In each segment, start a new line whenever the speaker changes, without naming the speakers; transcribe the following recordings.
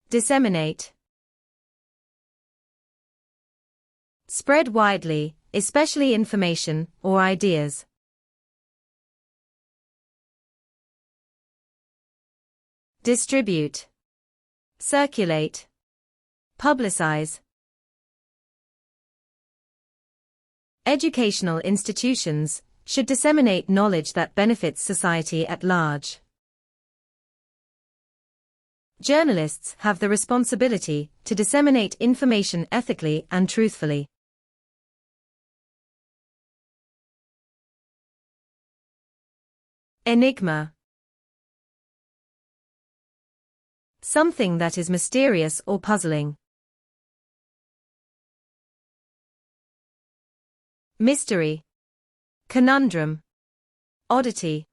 Disseminate. Spread widely, especially information or ideas. Distribute. Circulate. Publicize. Educational institutions should disseminate knowledge that benefits society at large. Journalists have the responsibility to disseminate information ethically and truthfully. Enigma. Something that is mysterious or puzzling. Mystery. Conundrum. Oddity.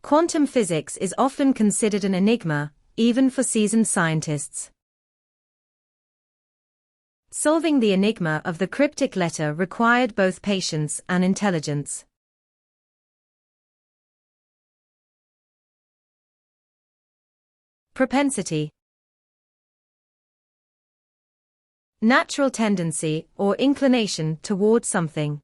Quantum physics is often considered an enigma, even for seasoned scientists. Solving the enigma of the cryptic letter required both patience and intelligence. Propensity. Natural tendency or inclination toward something.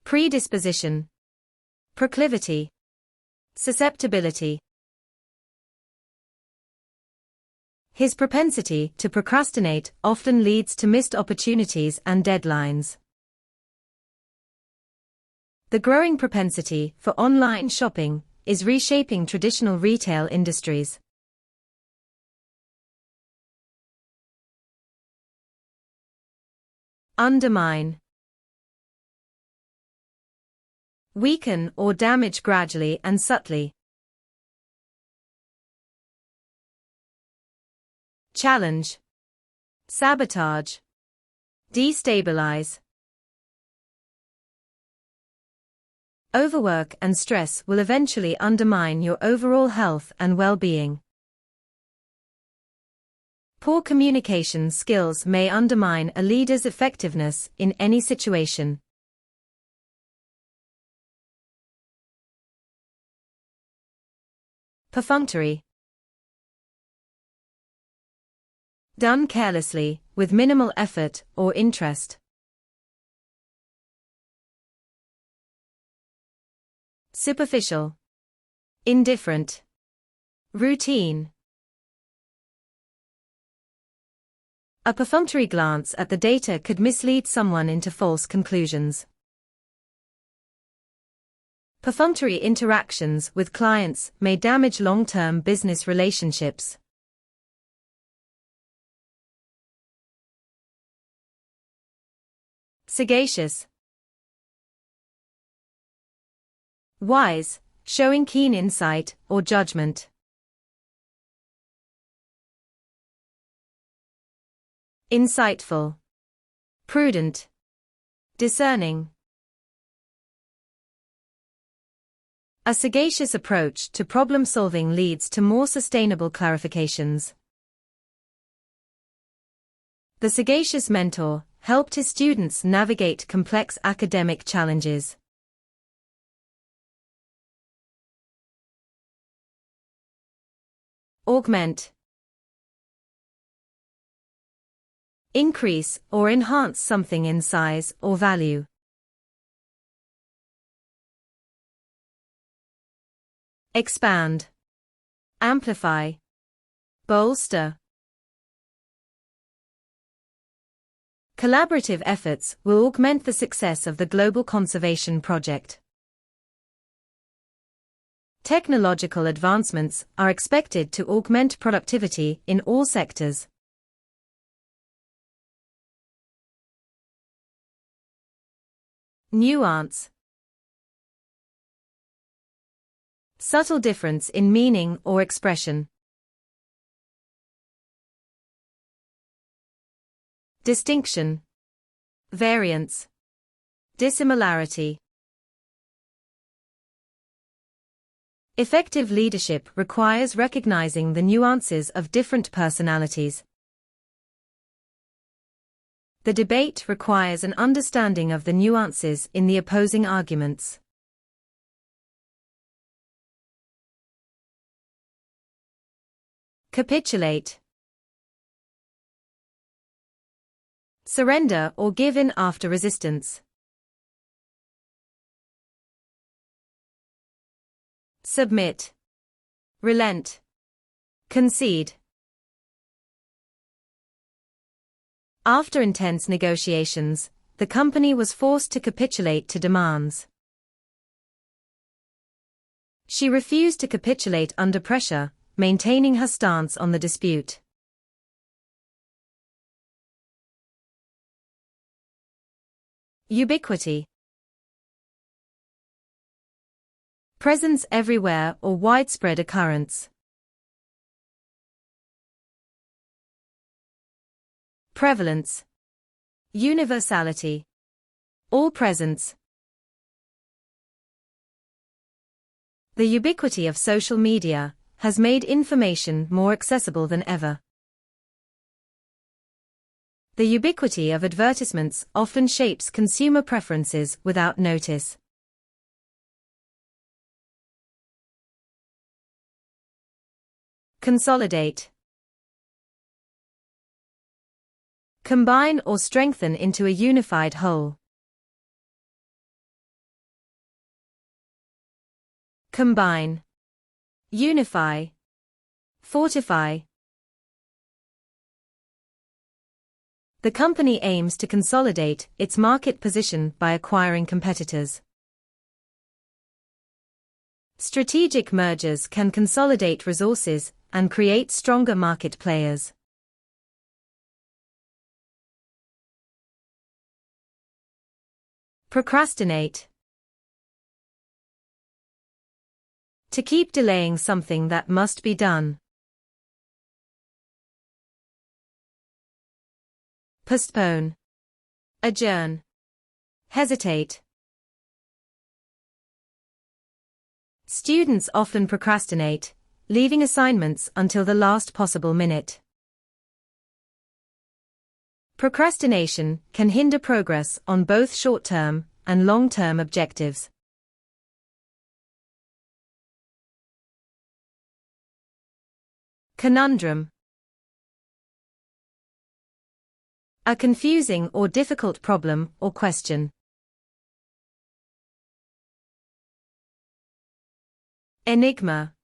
Predisposition. Proclivity. Susceptibility. His propensity to procrastinate often leads to missed opportunities and deadlines. The growing propensity for online shopping is reshaping traditional retail industries. Undermine. Weaken or damage gradually and subtly. Challenge. Sabotage. Destabilize. Overwork and stress will eventually undermine your overall health and well-being. Poor communication skills may undermine a leader's effectiveness in any situation. Perfunctory. Done carelessly, with minimal effort or interest. Superficial. Indifferent. Routine. A perfunctory glance at the data could mislead someone into false conclusions. Perfunctory interactions with clients may damage long-term business relationships. Sagacious. Wise, showing keen insight or judgment. Insightful. Prudent. Discerning. A sagacious approach to problem-solving leads to more sustainable clarifications. The sagacious mentor helped his students navigate complex academic challenges. Augment. Increase or enhance something in size or value. Expand. Amplify. Bolster. Collaborative efforts will augment the success of the global conservation project. Technological advancements are expected to augment productivity in all sectors. Nuance. Subtle difference in meaning or expression. Distinction. Variance. Dissimilarity. Effective leadership requires recognizing the nuances of different personalities. The debate requires an understanding of the nuances in the opposing arguments. Capitulate. Surrender or give in after resistance. Submit. Relent. Concede. After intense negotiations, the company was forced to capitulate to demands. She refused to capitulate under pressure, maintaining her stance on the dispute. Ubiquity. Presence everywhere or widespread occurrence. Prevalence. Universality. All presence. The ubiquity of social media has made information more accessible than ever. The ubiquity of advertisements often shapes consumer preferences without notice. Consolidate. Combine or strengthen into a unified whole. Combine. Unify. Fortify. The company aims to consolidate its market position by acquiring competitors. Strategic mergers can consolidate resources and create stronger market players. Procrastinate. To keep delaying something that must be done. Postpone. Adjourn. Hesitate. Students often procrastinate, leaving assignments until the last possible minute. Procrastination can hinder progress on both short-term and long-term objectives. Conundrum. A confusing or difficult problem or question. Enigma.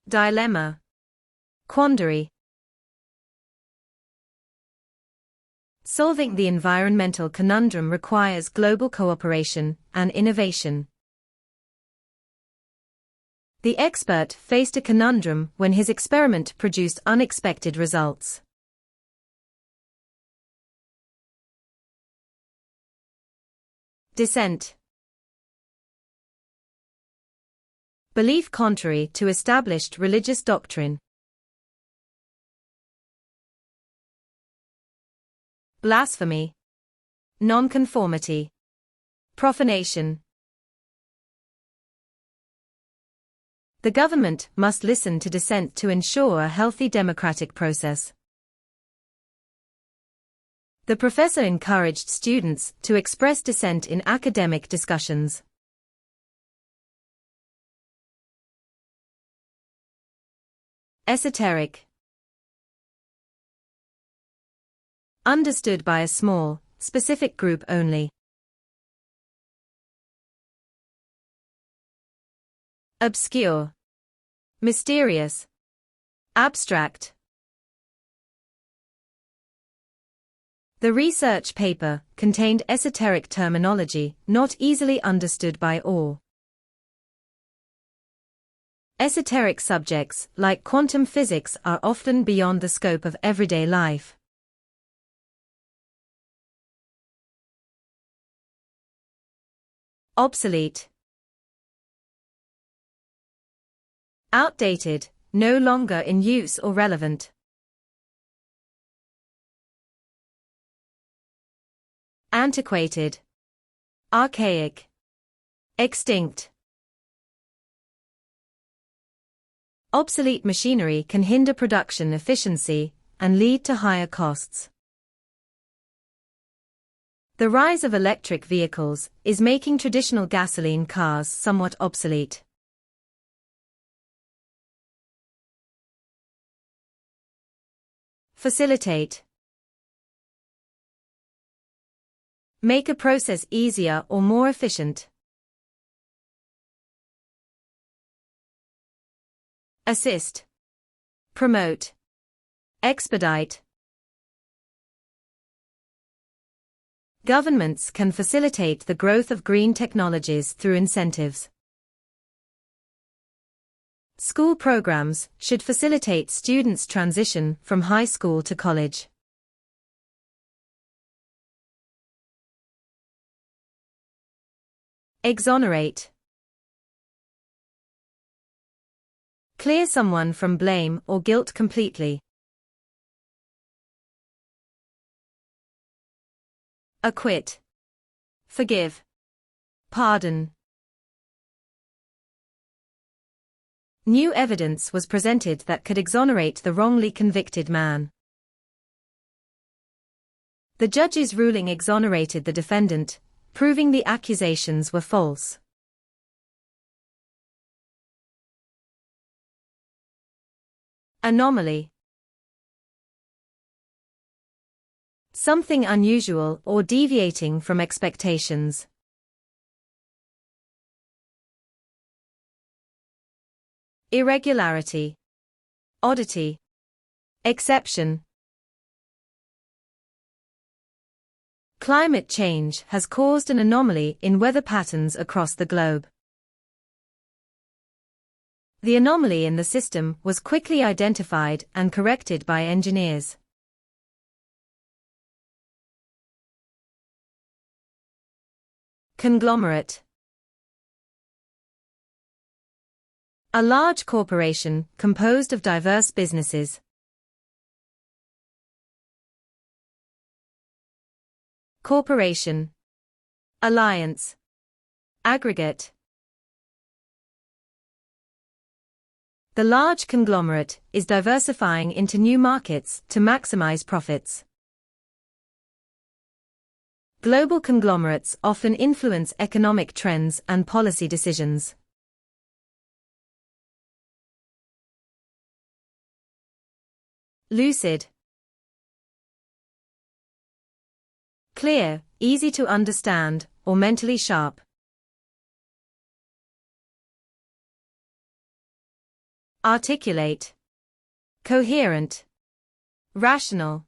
Dilemma. Quandary. Solving the environmental conundrum requires global cooperation and innovation. The expert faced a conundrum when his experiment produced unexpected results. Dissent. Belief contrary to established religious doctrine. Blasphemy. Nonconformity. Profanation. The government must listen to dissent to ensure a healthy democratic process. The professor encouraged students to express dissent in academic discussions. Esoteric. Understood by a small, specific group only. Obscure. Mysterious. Abstract. The research paper contained esoteric terminology not easily understood by all. Esoteric subjects like quantum physics are often beyond the scope of everyday life. Obsolete. Outdated, no longer in use or relevant. Antiquated. Archaic. Extinct. Obsolete machinery can hinder production efficiency and lead to higher costs. The rise of electric vehicles is making traditional gasoline cars somewhat obsolete. Facilitate. Make a process easier or more efficient. Assist. Promote. Expedite. Governments can facilitate the growth of green technologies through incentives. School programs should facilitate students' transition from high school to college. Exonerate. Clear someone from blame or guilt completely. Acquit. Forgive. Pardon. New evidence was presented that could exonerate the wrongly convicted man. The judge's ruling exonerated the defendant, proving the accusations were false. Anomaly. Something unusual or deviating from expectations. Irregularity. Oddity. Exception. Climate change has caused an anomaly in weather patterns across the globe. The anomaly in the system was quickly identified and corrected by engineers. Conglomerate. A large corporation composed of diverse businesses. Corporation. Alliance. Aggregate. The large conglomerate is diversifying into new markets to maximize profits. Global conglomerates often influence economic trends and policy decisions. Lucid. Clear, easy to understand, or mentally sharp. Articulate. Coherent. Rational.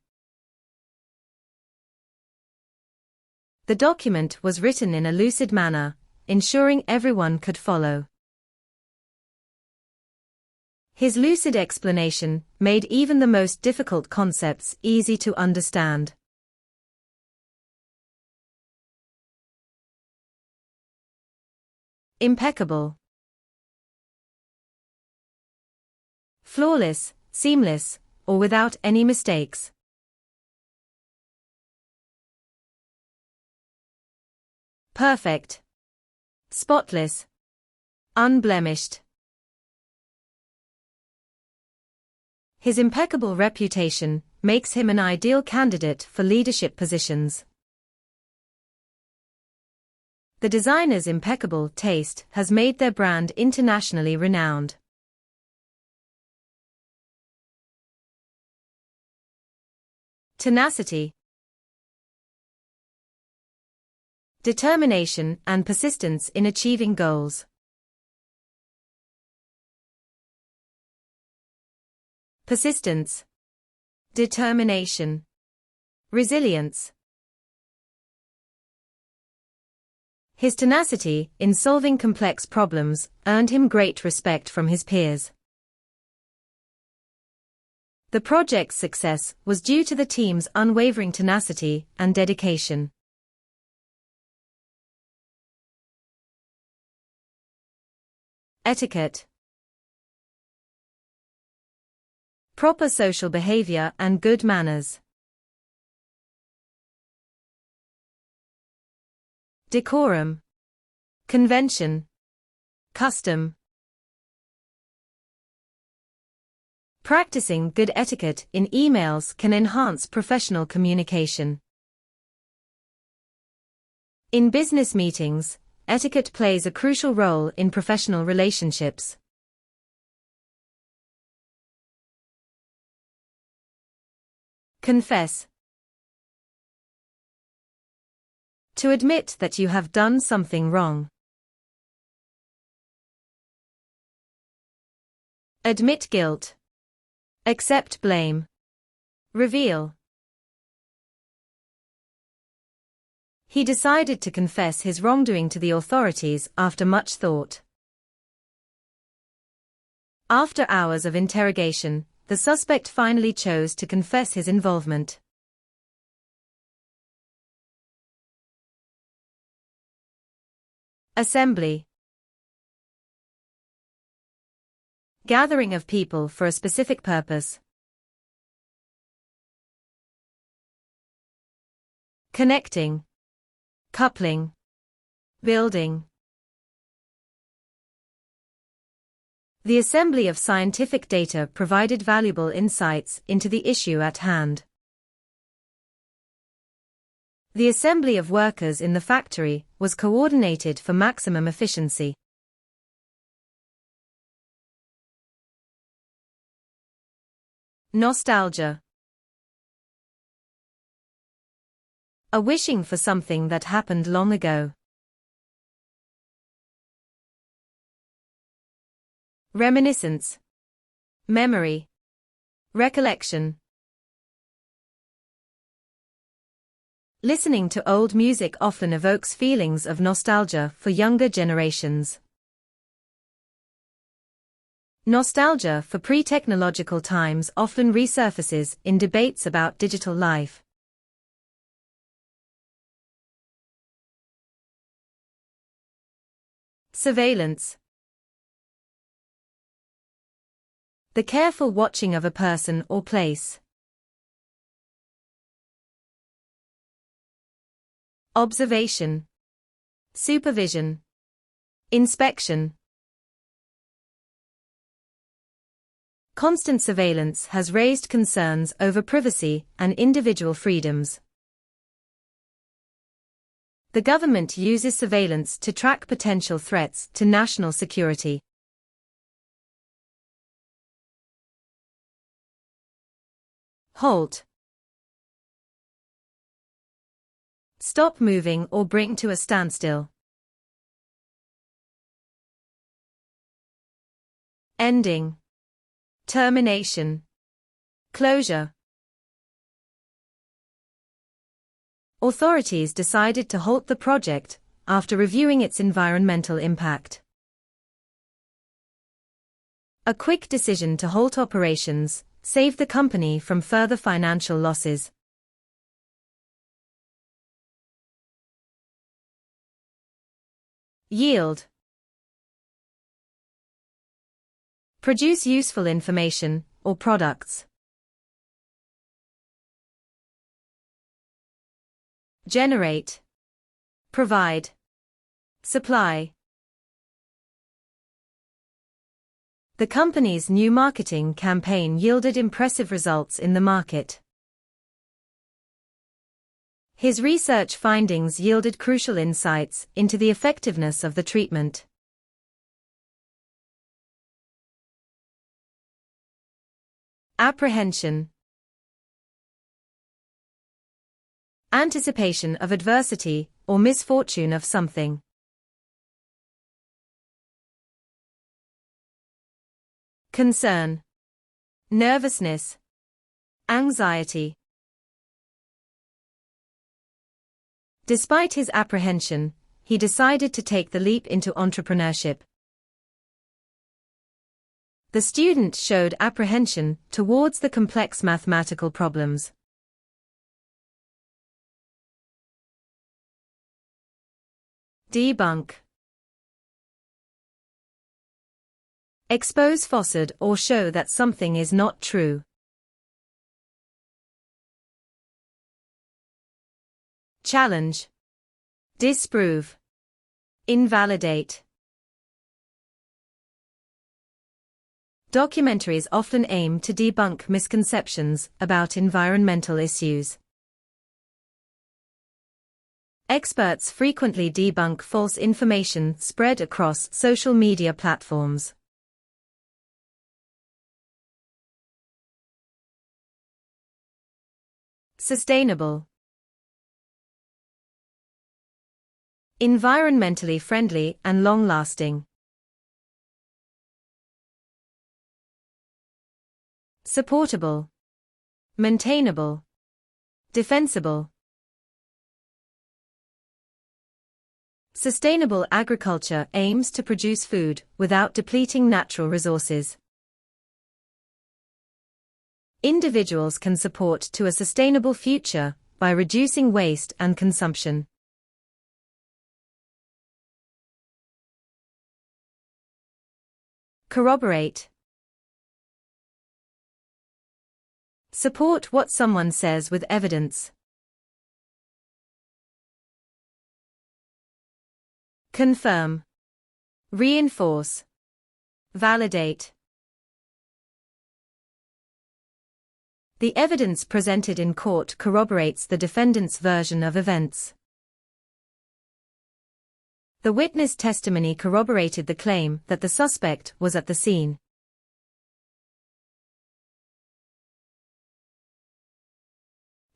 The document was written in a lucid manner, ensuring everyone could follow. His lucid explanation made even the most difficult concepts easy to understand. Impeccable. Flawless, seamless, or without any mistakes. Perfect. Spotless. Unblemished. His impeccable reputation makes him an ideal candidate for leadership positions. The designer's impeccable taste has made their brand internationally renowned. Tenacity. Determination and persistence in achieving goals. Persistence. Determination. Resilience. His tenacity in solving complex problems earned him great respect from his peers. The project's success was due to the team's unwavering tenacity and dedication. Etiquette. Proper social behavior and good manners. Decorum. Convention. Custom. Practicing good etiquette in emails can enhance professional communication. In business meetings, etiquette plays a crucial role in professional relationships. Confess. To admit that you have done something wrong. Admit guilt. Accept blame. Reveal. He decided to confess his wrongdoing to the authorities after much thought. After hours of interrogation, the suspect finally chose to confess his involvement. Assembly. Gathering of people for a specific purpose. Connecting. Coupling. Building. The assembly of scientific data provided valuable insights into the issue at hand. The assembly of workers in the factory was coordinated for maximum efficiency. Nostalgia. A wishing for something that happened long ago. Reminiscence. Memory. Recollection. Listening to old music often evokes feelings of nostalgia for younger generations. Nostalgia for pre-technological times often resurfaces in debates about digital life. Surveillance. The careful watching of a person or place. Observation. Supervision. Inspection. Constant surveillance has raised concerns over privacy and individual freedoms. The government uses surveillance to track potential threats to national security. Halt. Stop moving or bring to a standstill. Ending. Termination. Closure. Authorities decided to halt the project after reviewing its environmental impact. A quick decision to halt operations saved the company from further financial losses. Yield. Produce useful information or products. Generate. Provide. Supply. The company's new marketing campaign yielded impressive results in the market. His research findings yielded crucial insights into the effectiveness of the treatment. Apprehension. Anticipation of adversity or misfortune of something. Concern. Nervousness. Anxiety. Despite his apprehension, he decided to take the leap into entrepreneurship. The student showed apprehension towards the complex mathematical problems. Debunk. Expose falsehood or show that something is not true. Challenge. Disprove. Invalidate. Documentaries often aim to debunk misconceptions about environmental issues. Experts frequently debunk false information spread across social media platforms. Sustainable. Environmentally friendly and long-lasting. Supportable. Maintainable. Defensible. Sustainable agriculture aims to produce food without depleting natural resources. Individuals can support to a sustainable future by reducing waste and consumption. Corroborate. Support what someone says with evidence. Confirm. Reinforce. Validate. The evidence presented in court corroborates the defendant's version of events. The witness testimony corroborated the claim that the suspect was at the scene.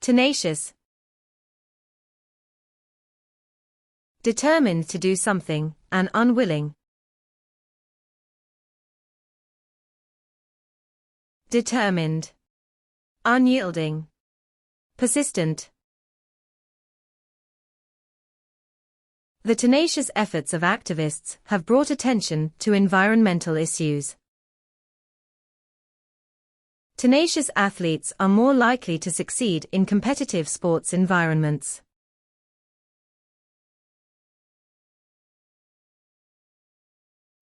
Tenacious. Determined to do something, and unwilling. Determined. Unyielding. Persistent. The tenacious efforts of activists have brought attention to environmental issues. Tenacious athletes are more likely to succeed in competitive sports environments.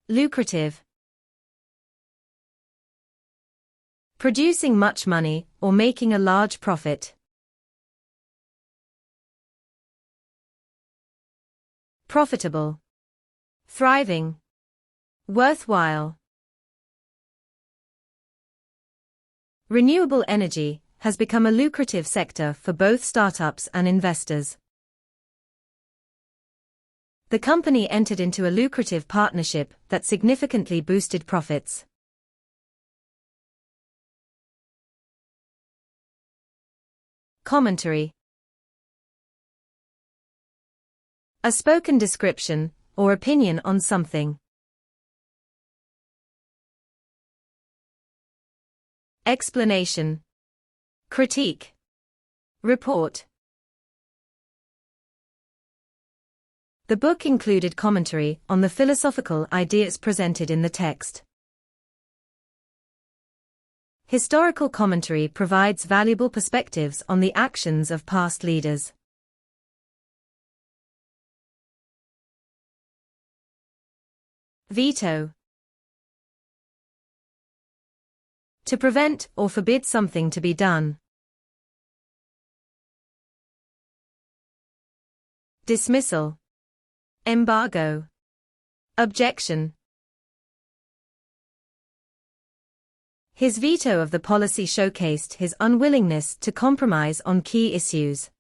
Lucrative. Producing much money or making a large profit. Profitable. Thriving. Worthwhile. Renewable energy has become a lucrative sector for both startups and investors. The company entered into a lucrative partnership that significantly boosted profits. Commentary. A spoken description or opinion on something. Explanation. Critique. Report. The book included commentary on the philosophical ideas presented in the text. Historical commentary provides valuable perspectives on the actions of past leaders. Veto. To prevent or forbid something to be done. Dismissal. Embargo. Objection. His veto of the policy showcased his unwillingness to compromise on key issues.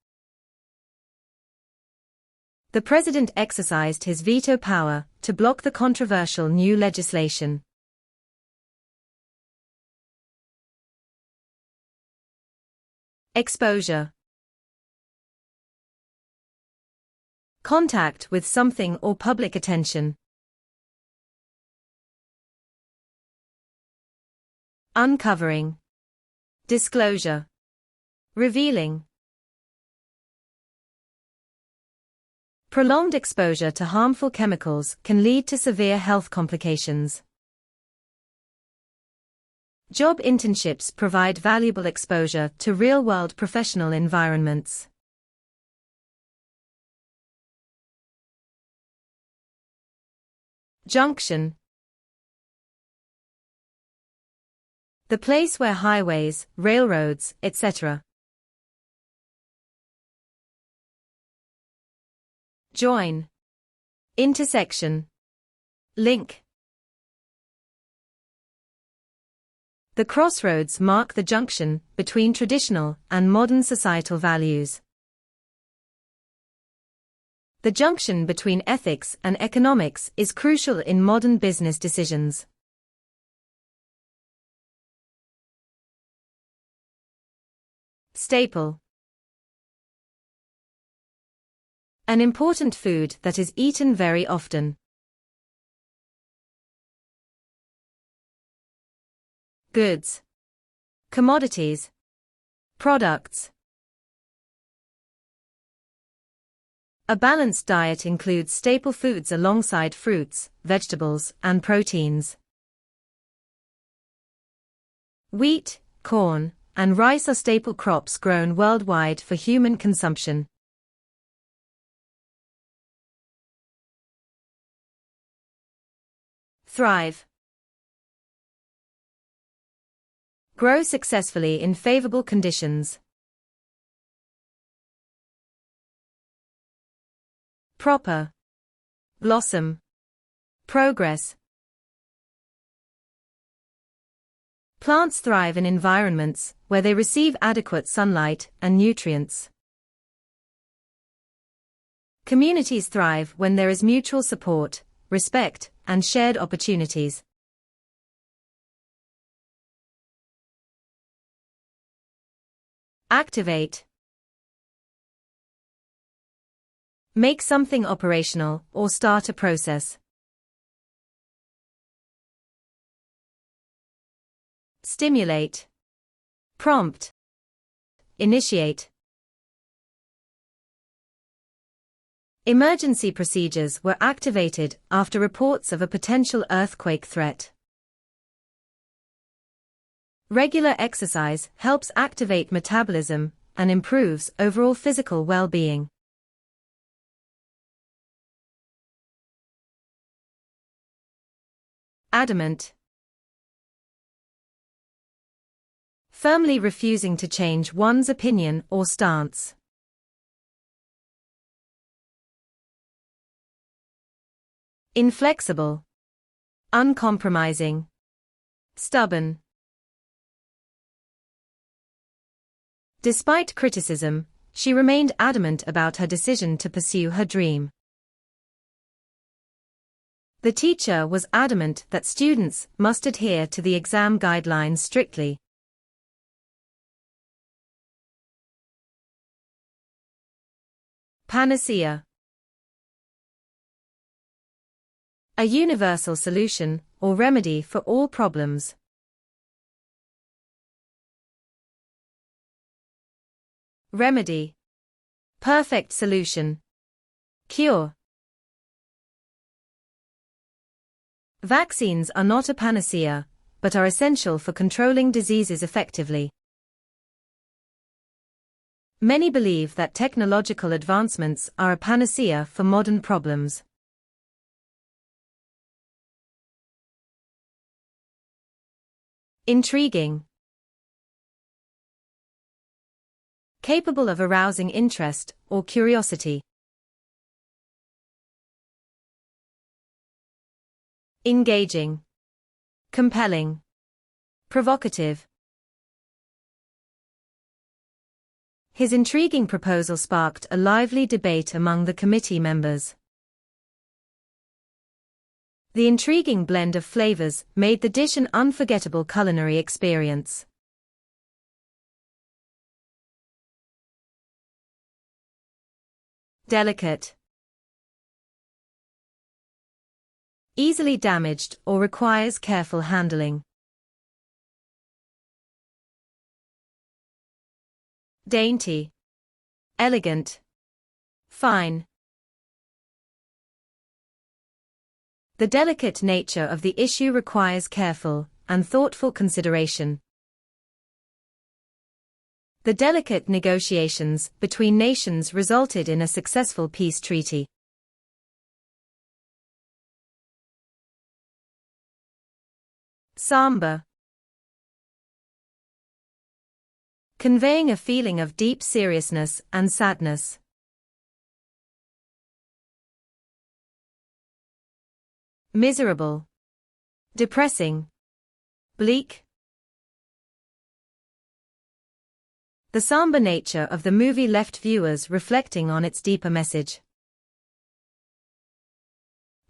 The president exercised his veto power to block the controversial new legislation. Exposure. Contact with something or public attention. Uncovering. Disclosure. Revealing. Prolonged exposure to harmful chemicals can lead to severe health complications. Job internships provide valuable exposure to real-world professional environments. Junction. The place where highways, railroads, etc. Join. Intersection. Link. The crossroads mark the junction between traditional and modern societal values. The junction between ethics and economics is crucial in modern business decisions. Staple. An important food that is eaten very often. Goods. Commodities. Products. A balanced diet includes staple foods alongside fruits, vegetables, and proteins. Wheat, corn, and rice are staple crops grown worldwide for human consumption. Thrive. Grow successfully in favorable conditions. Proper. Blossom. Progress. Plants thrive in environments where they receive adequate sunlight and nutrients. Communities thrive when there is mutual support, respect, and shared opportunities. Activate. Make something operational or start a process. Stimulate. Prompt. Initiate. Emergency procedures were activated after reports of a potential earthquake threat. Regular exercise helps activate metabolism and improves overall physical well-being. Adamant. Firmly refusing to change one's opinion or stance. Inflexible. Uncompromising. Stubborn. Despite criticism, she remained adamant about her decision to pursue her dream. The teacher was adamant that students must adhere to the exam guidelines strictly. Panacea. A universal solution or remedy for all problems. Remedy. Perfect solution. Cure. Vaccines are not a panacea, but are essential for controlling diseases effectively. Many believe that technological advancements are a panacea for modern problems. Intriguing. Capable of arousing interest or curiosity. Engaging. Compelling. Provocative. His intriguing proposal sparked a lively debate among the committee members. The intriguing blend of flavors made the dish an unforgettable culinary experience. Delicate. Easily damaged or requires careful handling. Dainty. Elegant. Fine. The delicate nature of the issue requires careful and thoughtful consideration. The delicate negotiations between nations resulted in a successful peace treaty. Samba. Conveying a feeling of deep seriousness and sadness. Miserable. Depressing. Bleak. The somber nature of the movie left viewers reflecting on its deeper message.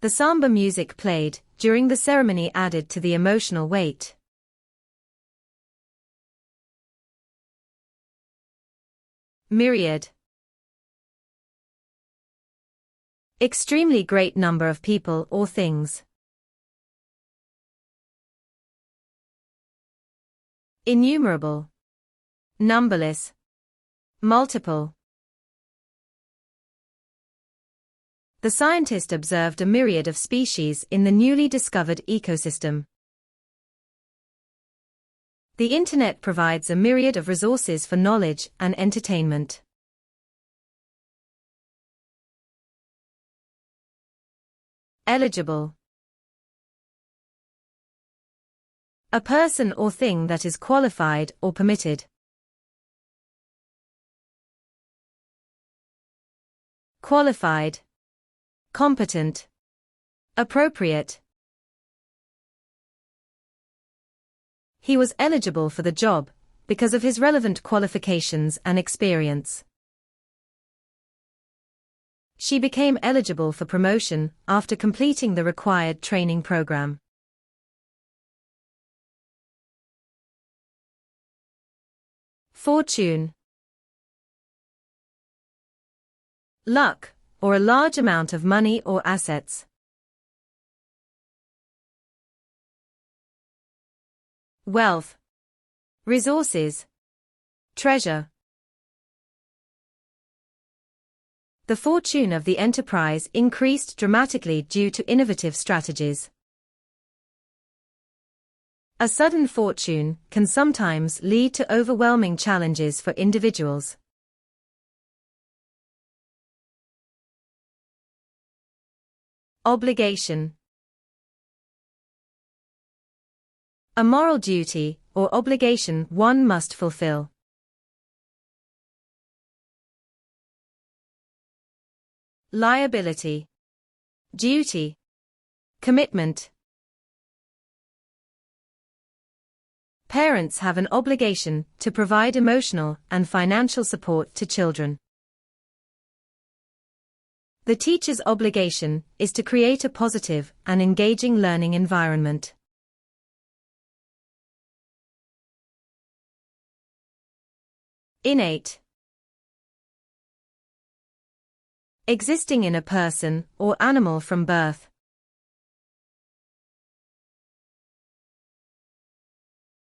The samba music played during the ceremony added to the emotional weight. Myriad. Extremely great number of people or things. Innumerable. Numberless. Multiple. The scientist observed a myriad of species in the newly discovered ecosystem. The Internet provides a myriad of resources for knowledge and entertainment. Eligible. A person or thing that is qualified or permitted. Qualified. Competent. Appropriate. He was eligible for the job because of his relevant qualifications and experience. She became eligible for promotion after completing the required training program. Fortune. Luck, or a large amount of money or assets. Wealth. Resources. Treasure. The fortune of the enterprise increased dramatically due to innovative strategies. A sudden fortune can sometimes lead to overwhelming challenges for individuals. Obligation. A moral duty or obligation one must fulfill. Liability. Duty. Commitment. Parents have an obligation to provide emotional and financial support to children. The teacher's obligation is to create a positive and engaging learning environment. Innate. Existing in a person or animal from birth.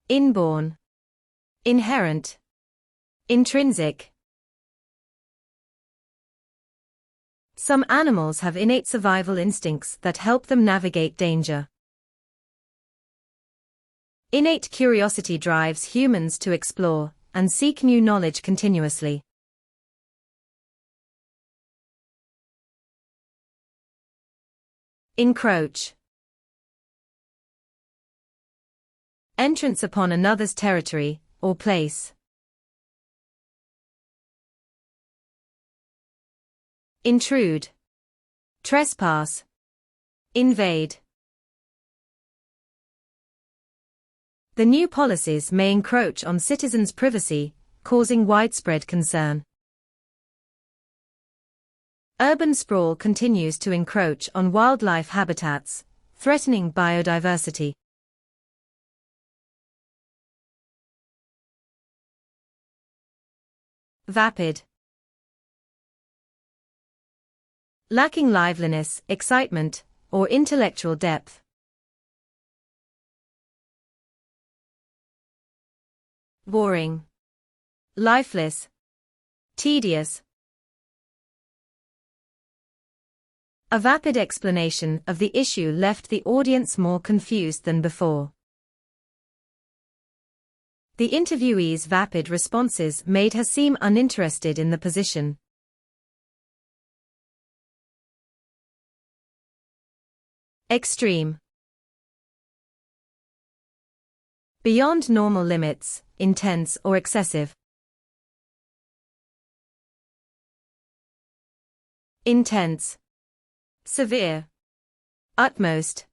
Inborn. Inherent. Intrinsic. Some animals have innate survival instincts that help them navigate danger. Innate curiosity drives humans to explore and seek new knowledge continuously. Encroach. Entrance upon another's territory or place. Intrude. Trespass. Invade. The new policies may encroach on citizens' privacy, causing widespread concern. Urban sprawl continues to encroach on wildlife habitats, threatening biodiversity. Vapid. Lacking liveliness, excitement, or intellectual depth. Boring. Lifeless. Tedious. A vapid explanation of the issue left the audience more confused than before. The interviewee's vapid responses made her seem uninterested in the position. Extreme. Beyond normal limits, intense or excessive. Intense. Severe. Utmost.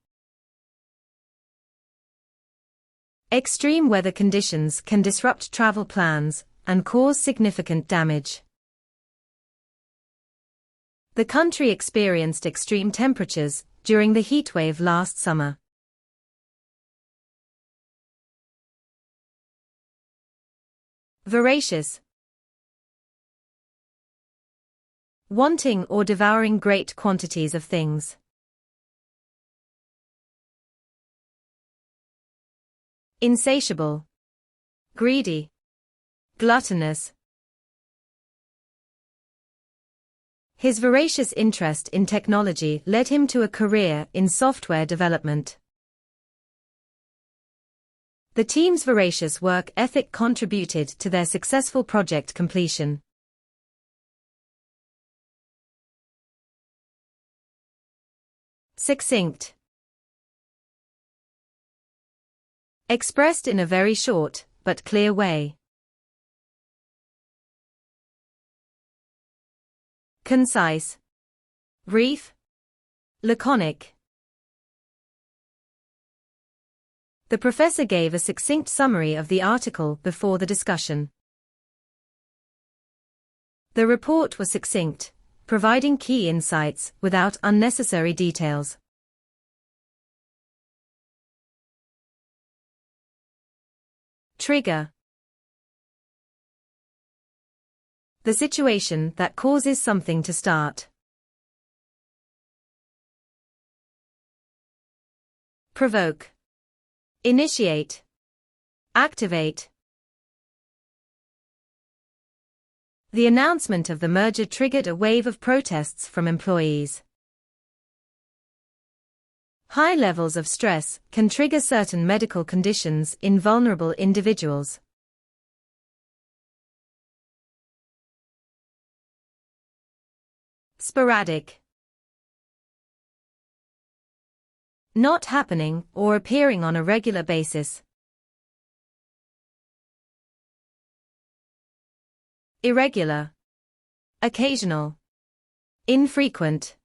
Extreme weather conditions can disrupt travel plans and cause significant damage. The country experienced extreme temperatures during the heatwave last summer. Voracious. Wanting or devouring great quantities of things. Insatiable. Greedy. Gluttonous. His voracious interest in technology led him to a career in software development. The team's voracious work ethic contributed to their successful project completion. Succinct. Expressed in a very short, but clear way. Concise. Brief. Laconic. The professor gave a succinct summary of the article before the discussion. The report was succinct, providing key insights without unnecessary details. Trigger. The situation that causes something to start. Provoke. Initiate. Activate. The announcement of the merger triggered a wave of protests from employees. High levels of stress can trigger certain medical conditions in vulnerable individuals. Sporadic. Not happening or appearing on a regular basis. Irregular. Occasional. Infrequent.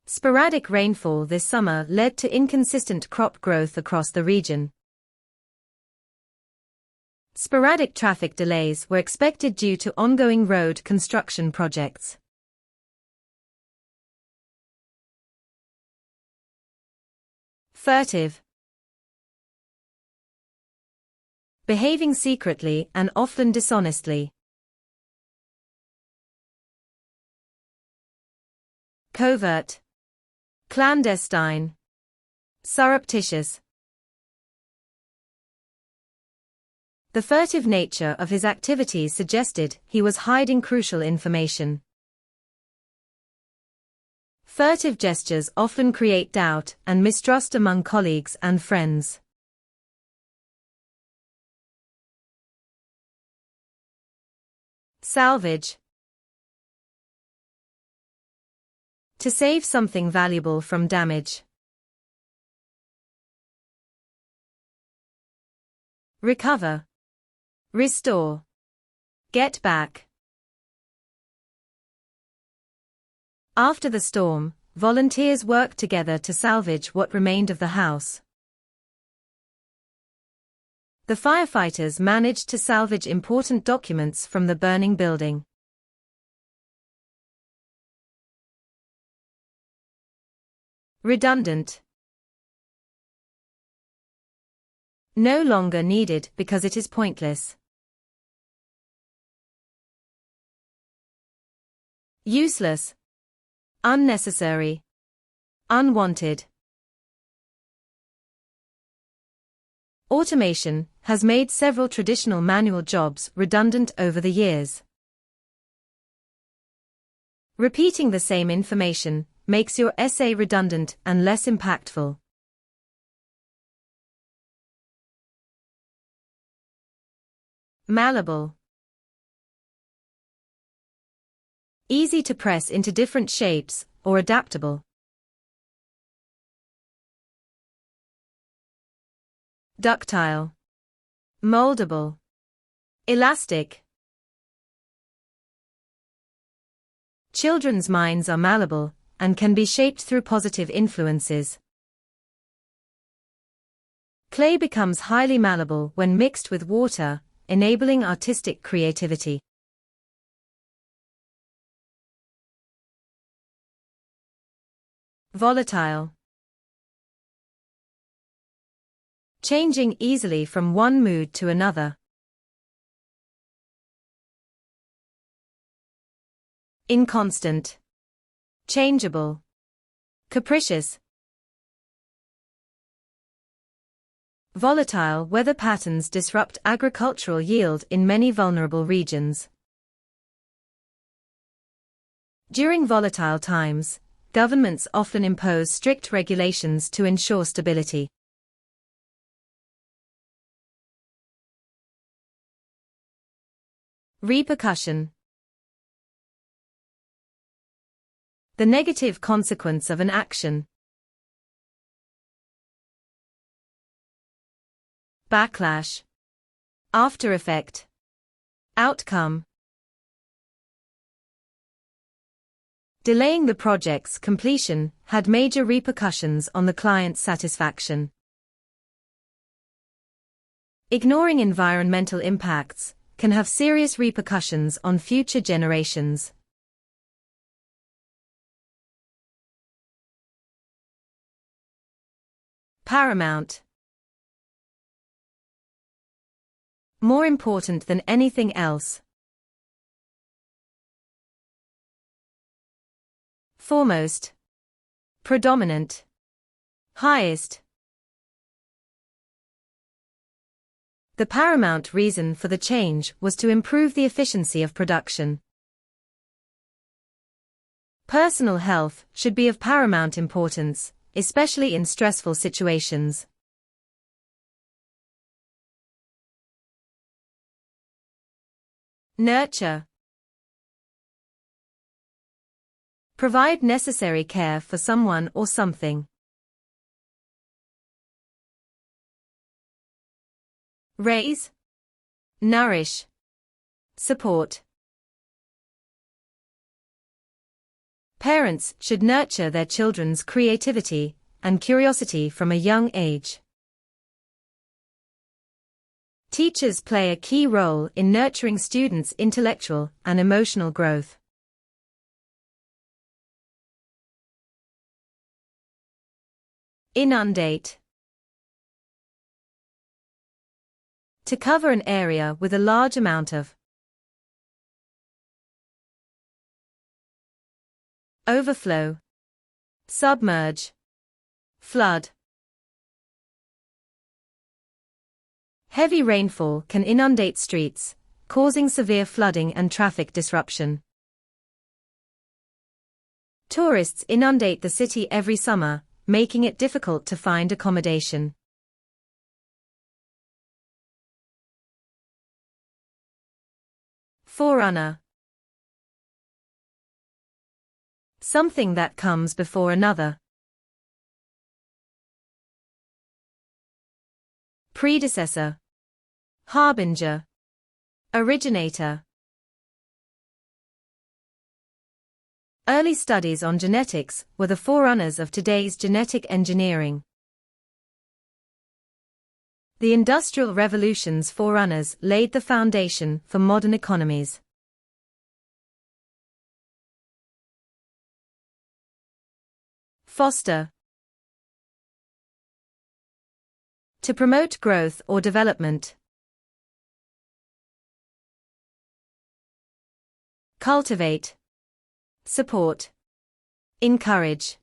Sporadic rainfall this summer led to inconsistent crop growth across the region. Sporadic traffic delays were expected due to ongoing road construction projects. Furtive. Behaving secretly and often dishonestly. Covert. Clandestine. Surreptitious. The furtive nature of his activities suggested he was hiding crucial information. Furtive gestures often create doubt and mistrust among colleagues and friends. Salvage. To save something valuable from damage. Recover. Restore. Get back. After the storm, volunteers worked together to salvage what remained of the house. The firefighters managed to salvage important documents from the burning building. Redundant. No longer needed because it is pointless. Useless. Unnecessary. Unwanted. Automation has made several traditional manual jobs redundant over the years. Repeating the same information makes your essay redundant and less impactful. Malleable. Easy to press into different shapes, or adaptable. Ductile. Moldable. Elastic. Children's minds are malleable and can be shaped through positive influences. Clay becomes highly malleable when mixed with water, enabling artistic creativity. Volatile. Changing easily from one mood to another. inconstant, changeable, capricious. Volatile weather patterns disrupt agricultural yield in many vulnerable regions. During volatile times, governments often impose strict regulations to ensure stability. Repercussion. The negative consequence of an action. Backlash. After effect. Outcome. Delaying the project's completion had major repercussions on the client's satisfaction. Ignoring environmental impacts can have serious repercussions on future generations. Paramount. More important than anything else. Foremost. Predominant. Highest. The paramount reason for the change was to improve the efficiency of production. Personal health should be of paramount importance, especially in stressful situations. Nurture. Provide necessary care for someone or something. Raise. Nourish. Support. Parents should nurture their children's creativity and curiosity from a young age. Teachers play a key role in nurturing students' intellectual and emotional growth. Inundate. To cover an area with a large amount of. Overflow. Submerge. Flood. Heavy rainfall can inundate streets, causing severe flooding and traffic disruption. Tourists inundate the city every summer, making it difficult to find accommodation. Forerunner. Something that comes before another. Predecessor. Harbinger. Originator. Early studies on genetics were the forerunners of today's genetic engineering. The Industrial Revolution's forerunners laid the foundation for modern economies. Foster. To promote growth or development. Cultivate. Support. Encourage.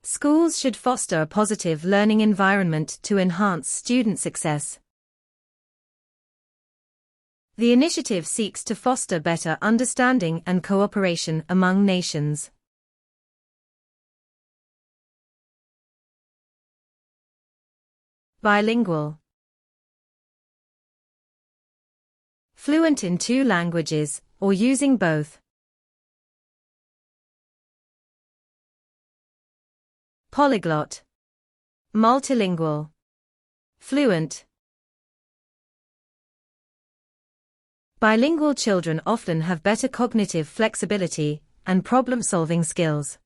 Schools should foster a positive learning environment to enhance student success. The initiative seeks to foster better understanding and cooperation among nations. Bilingual. Fluent in 2 languages, or using both. Polyglot. Multilingual. Fluent. Bilingual children often have better cognitive flexibility and problem-solving skills.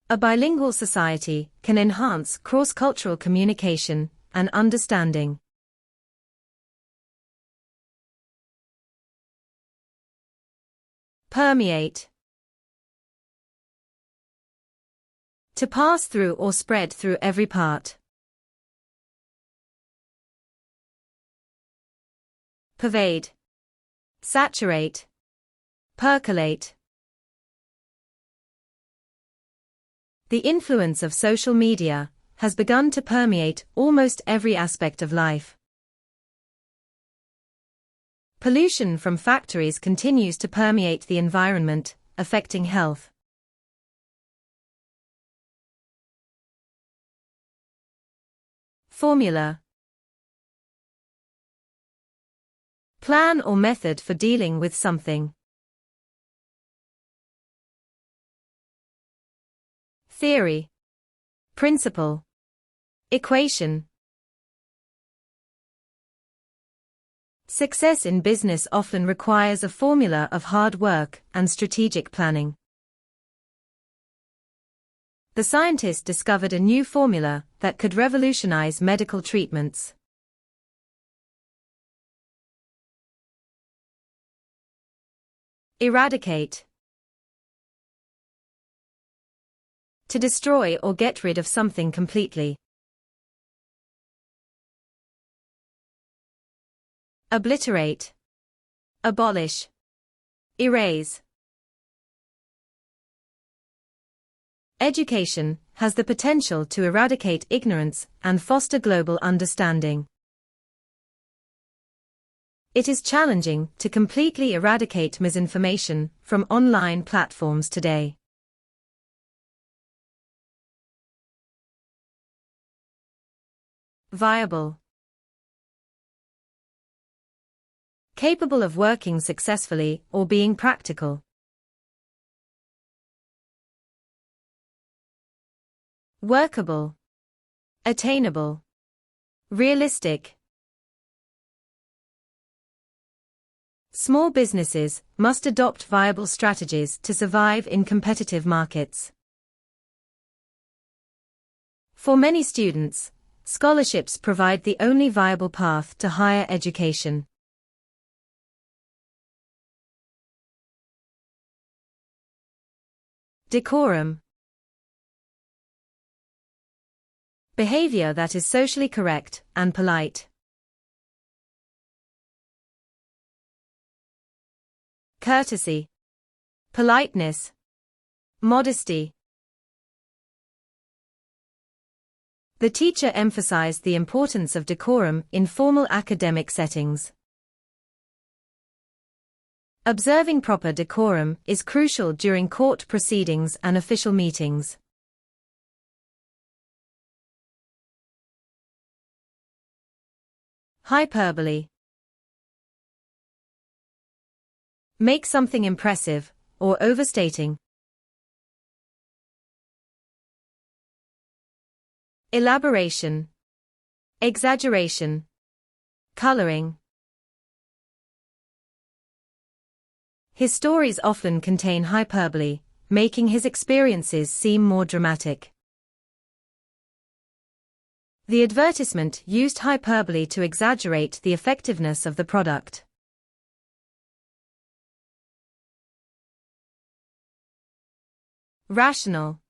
A bilingual society can enhance cross-cultural communication and understanding. Permeate. To pass through or spread through every part. pervade, saturate, percolate. The influence of social media has begun to permeate almost every aspect of life. Pollution from factories continues to permeate the environment, affecting health. Formula. Plan or method for dealing with something. Theory. Principle. Equation. Success in business often requires a formula of hard work and strategic planning. The scientist discovered a new formula that could revolutionize medical treatments. Eradicate. To destroy or get rid of something completely. Obliterate. Abolish. Erase. Education has the potential to eradicate ignorance and foster global understanding. It is challenging to completely eradicate misinformation from online platforms today. Viable. Capable of working successfully or being practical. Workable. Attainable. Realistic. Small businesses must adopt viable strategies to survive in competitive markets. For many students, scholarships provide the only viable path to higher education. Decorum. Behavior that is socially correct and polite. Courtesy. Politeness. Modesty. The teacher emphasized the importance of decorum in formal academic settings. Observing proper decorum is crucial during court proceedings and official meetings. Hyperbole. Make something impressive or overstating. Elaboration. Exaggeration. Coloring. His stories often contain hyperbole, making his experiences seem more dramatic. The advertisement used hyperbole to exaggerate the effectiveness of the product. Rational.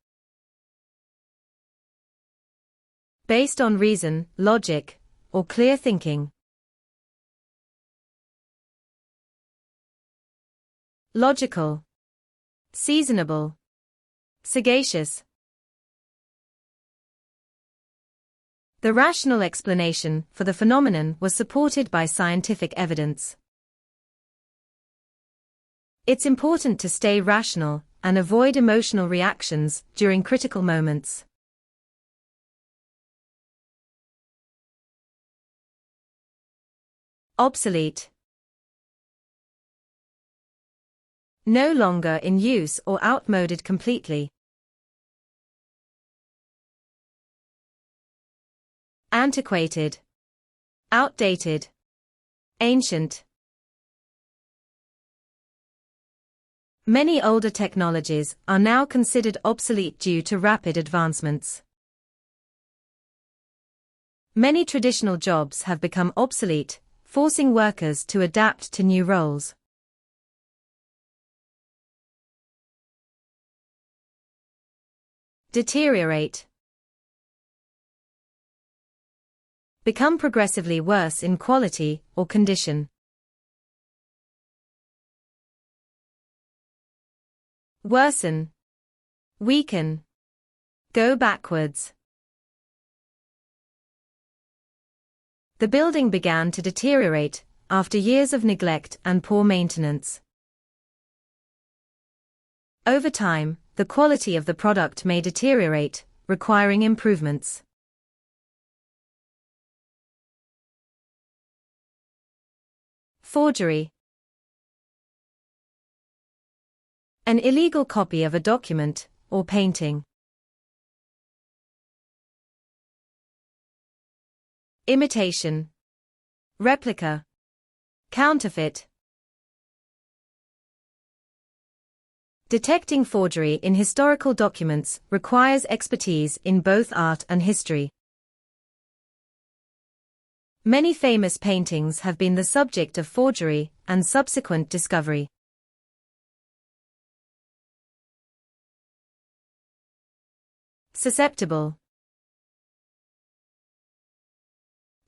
Based on reason, logic, or clear thinking. Logical. Seasonable. Sagacious. The rational explanation for the phenomenon was supported by scientific evidence. It's important to stay rational and avoid emotional reactions during critical moments. Obsolete. No longer in use or outmoded completely. Antiquated. Outdated. Ancient. Many older technologies are now considered obsolete due to rapid advancements. Many traditional jobs have become obsolete, forcing workers to adapt to new roles. Deteriorate. Become progressively worse in quality or condition. worsen, weaken, go backwards. The building began to deteriorate after years of neglect and poor maintenance. Over time, the quality of the product may deteriorate, requiring improvements. Forgery. An illegal copy of a document or painting. Imitation, replica, counterfeit. Detecting forgery in historical documents requires expertise in both art and history. Many famous paintings have been the subject of forgery and subsequent discovery. Susceptible.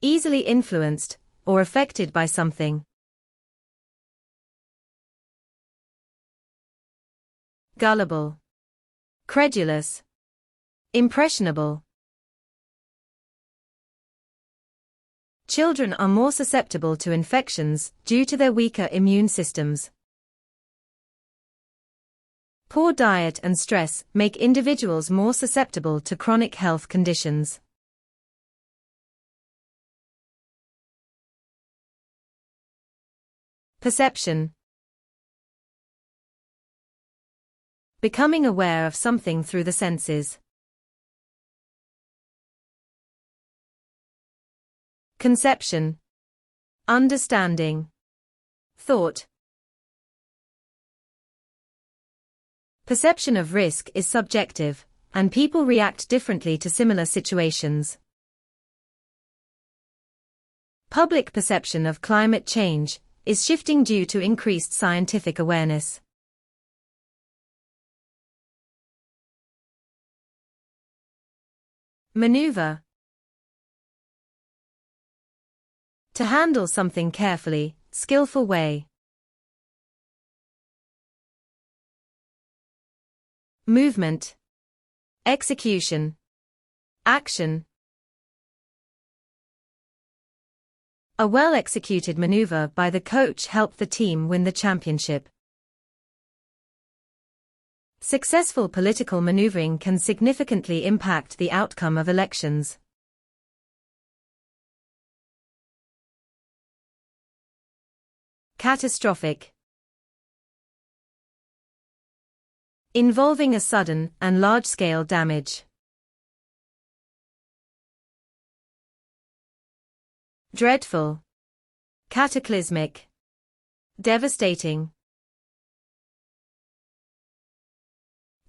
Easily influenced or affected by something. Gullible, credulous, impressionable. Children are more susceptible to infections due to their weaker immune systems. Poor diet and stress make individuals more susceptible to chronic health conditions. Perception. Becoming aware of something through the senses. Conception. Understanding. Thought. Perception of risk is subjective, and people react differently to similar situations. Public perception of climate change is shifting due to increased scientific awareness. Maneuver. To handle something carefully, skillful way. Movement. Execution. Action. A well-executed maneuver by the coach helped the team win the championship. Successful political maneuvering can significantly impact the outcome of elections. Catastrophic. Involving a sudden and large-scale damage. Dreadful. Cataclysmic. Devastating.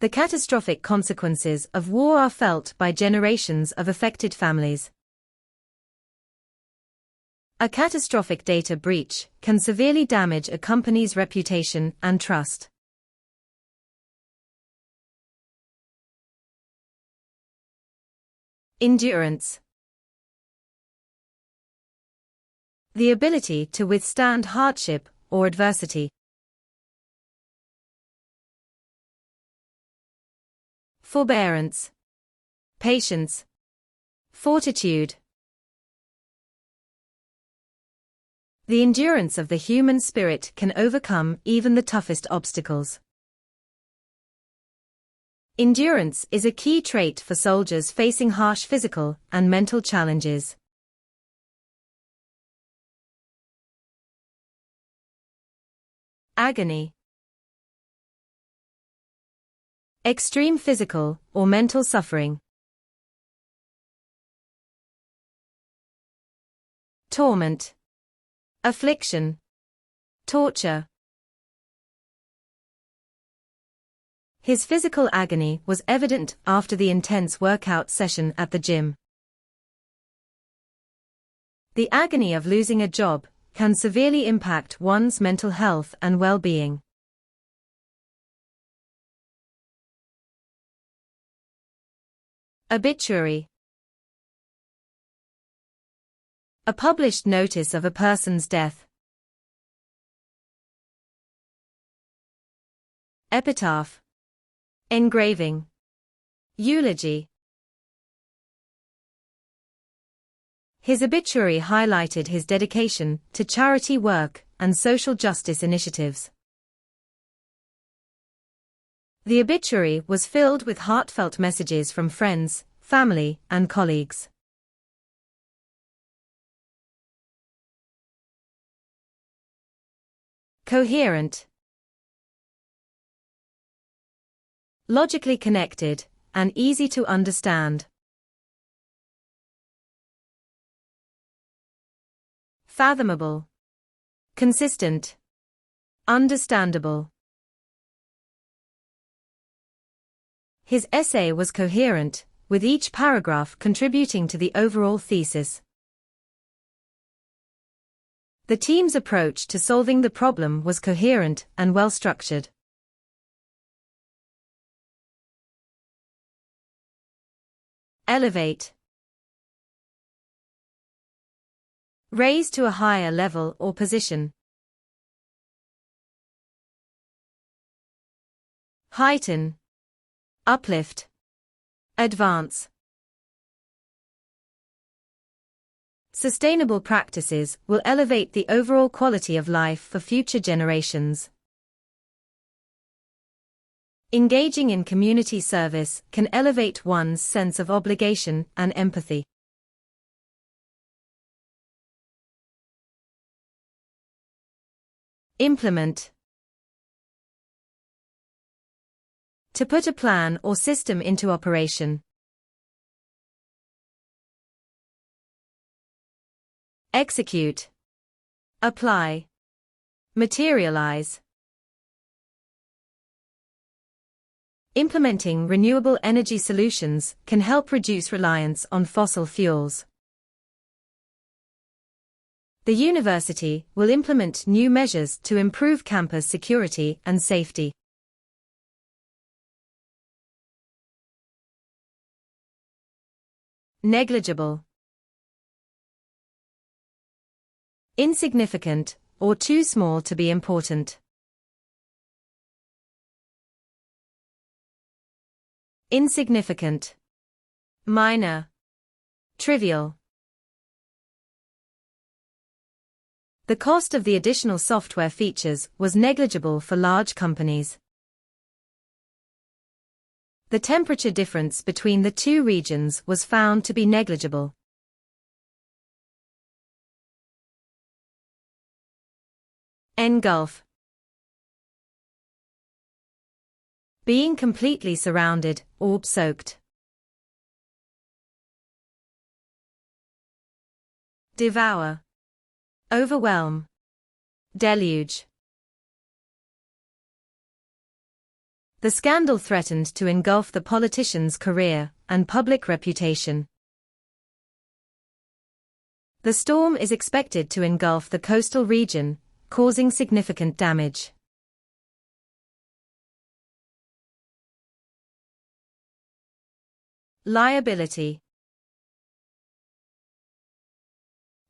The catastrophic consequences of war are felt by generations of affected families. A catastrophic data breach can severely damage a company's reputation and trust. Endurance. The ability to withstand hardship or adversity. Forbearance. Patience. Fortitude. The endurance of the human spirit can overcome even the toughest obstacles. Endurance is a key trait for soldiers facing harsh physical and mental challenges. Agony. Extreme physical or mental suffering. Torment. Affliction. Torture. His physical agony was evident after the intense workout session at the gym. The agony of losing a job can severely impact one's mental health and well-being. Obituary. A published notice of a person's death. Epitaph. Engraving. Eulogy. His obituary highlighted his dedication to charity work and social justice initiatives. The obituary was filled with heartfelt messages from friends, family, and colleagues. Coherent. Logically connected, and easy to understand. Fathomable. Consistent. Understandable. His essay was coherent, with each paragraph contributing to the overall thesis. The team's approach to solving the problem was coherent and well-structured. Elevate. Raise to a higher level or position. Heighten. Uplift. Advance. Sustainable practices will elevate the overall quality of life for future generations. Engaging in community service can elevate one's sense of obligation and empathy. Implement. To put a plan or system into operation. Execute. Apply. Materialize. Implementing renewable energy solutions can help reduce reliance on fossil fuels. The university will implement new measures to improve campus security and safety. Negligible. Insignificant, or too small to be important. Insignificant. Minor. Trivial. The cost of the additional software features was negligible for large companies. The temperature difference between the two regions was found to be negligible. Engulf. Being completely surrounded or soaked. Devour. Overwhelm. Deluge. The scandal threatened to engulf the politician's career and public reputation. The storm is expected to engulf the coastal region, causing significant damage. Liability.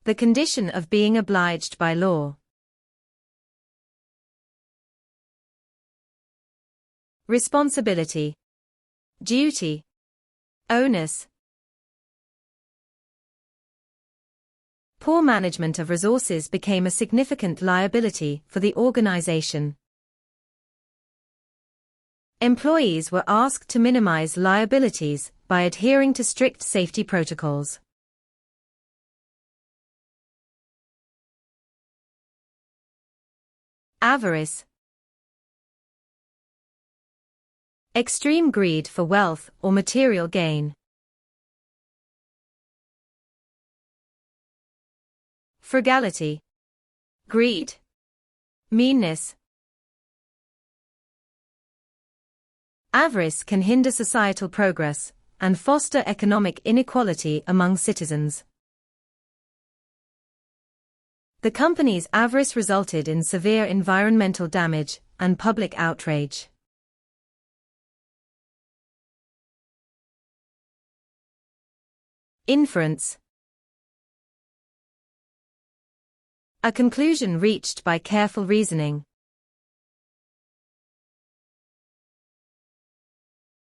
The condition of being obliged by law. Responsibility. Duty. Onus. Poor management of resources became a significant liability for the organization. Employees were asked to minimize liabilities by adhering to strict safety protocols. Avarice. Extreme greed for wealth or material gain. Frugality. Greed. Meanness. Avarice can hinder societal progress and foster economic inequality among citizens. The company's avarice resulted in severe environmental damage and public outrage. Inference. A conclusion reached by careful reasoning.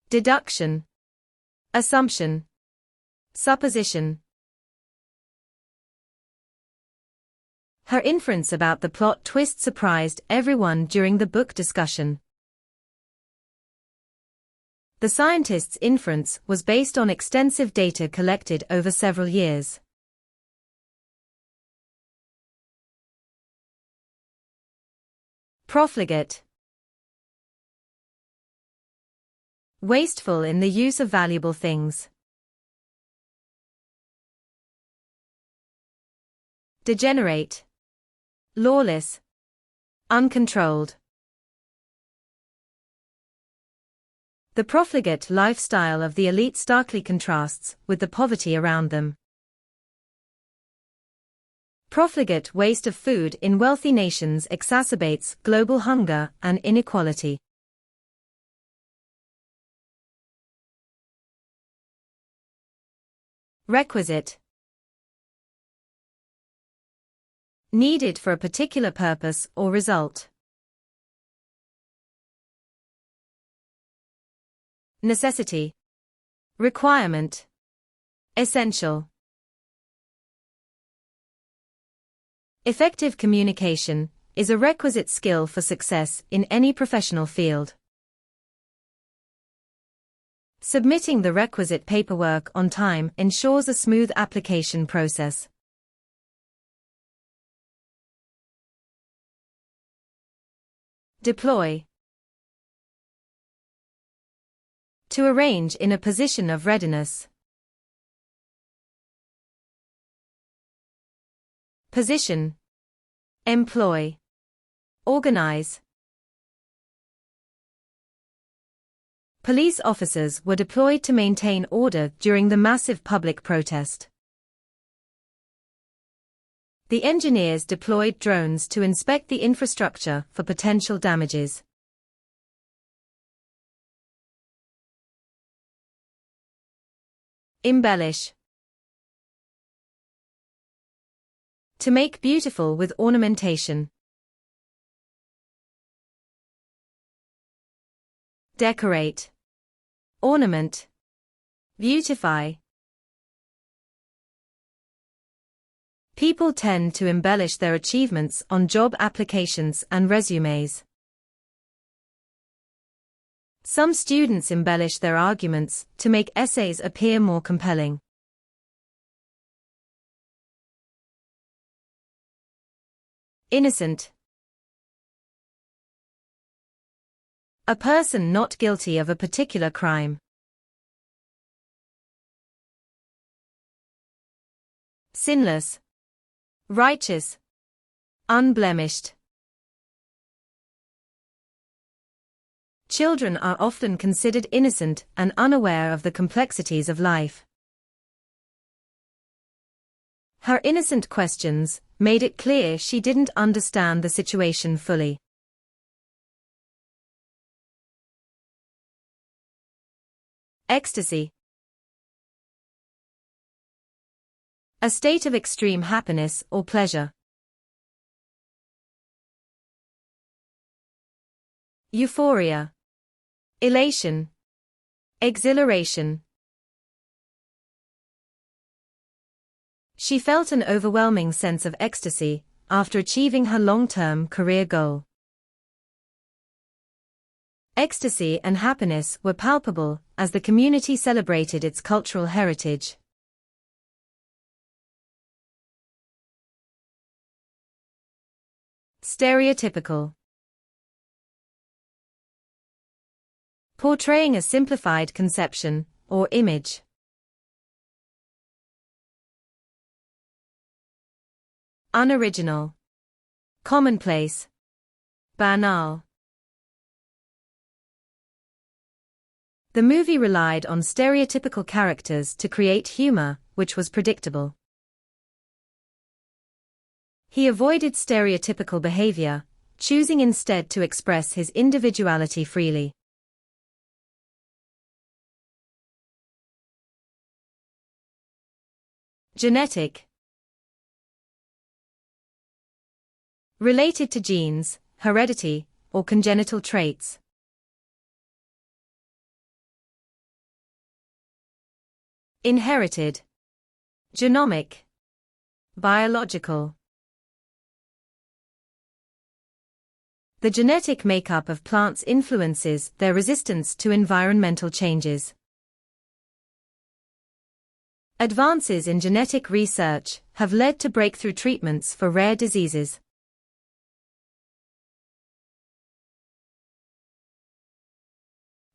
deduction, assumption, supposition. Her inference about the plot twist surprised everyone during the book discussion. The scientist's inference was based on extensive data collected over several years. Profligate. Wasteful in the use of valuable things. Degenerate. Lawless. Uncontrolled. The profligate lifestyle of the elite starkly contrasts with the poverty around them. Profligate waste of food in wealthy nations exacerbates global hunger and inequality. Requisite. Needed for a particular purpose or result. Necessity. Requirement. Essential. Effective communication is a requisite skill for success in any professional field. Submitting the requisite paperwork on time ensures a smooth application process. Deploy. To arrange in a position of readiness. Position. Employ. Organize. Police officers were deployed to maintain order during the massive public protest. The engineers deployed drones to inspect the infrastructure for potential damages. Embellish. To make beautiful with ornamentation. Decorate. Ornament. Beautify. People tend to embellish their achievements on job applications and resumes. Some students embellish their arguments to make essays appear more compelling. Innocent. A person not guilty of a particular crime. Sinless. Righteous. Unblemished. Children are often considered innocent and unaware of the complexities of life. Her innocent questions made it clear she didn't understand the situation fully. Ecstasy. A state of extreme happiness or pleasure. Euphoria. Elation. Exhilaration. She felt an overwhelming sense of ecstasy after achieving her long-term career goal. Ecstasy and happiness were palpable as the community celebrated its cultural heritage. Stereotypical. Portraying a simplified conception or image. Unoriginal. Commonplace. Banal. The movie relied on stereotypical characters to create humor, which was predictable. He avoided stereotypical behavior, choosing instead to express his individuality freely. Genetic. Related to genes, heredity, or congenital traits. inherited, genomic, biological. The genetic makeup of plants influences their resistance to environmental changes. Advances in genetic research have led to breakthrough treatments for rare diseases.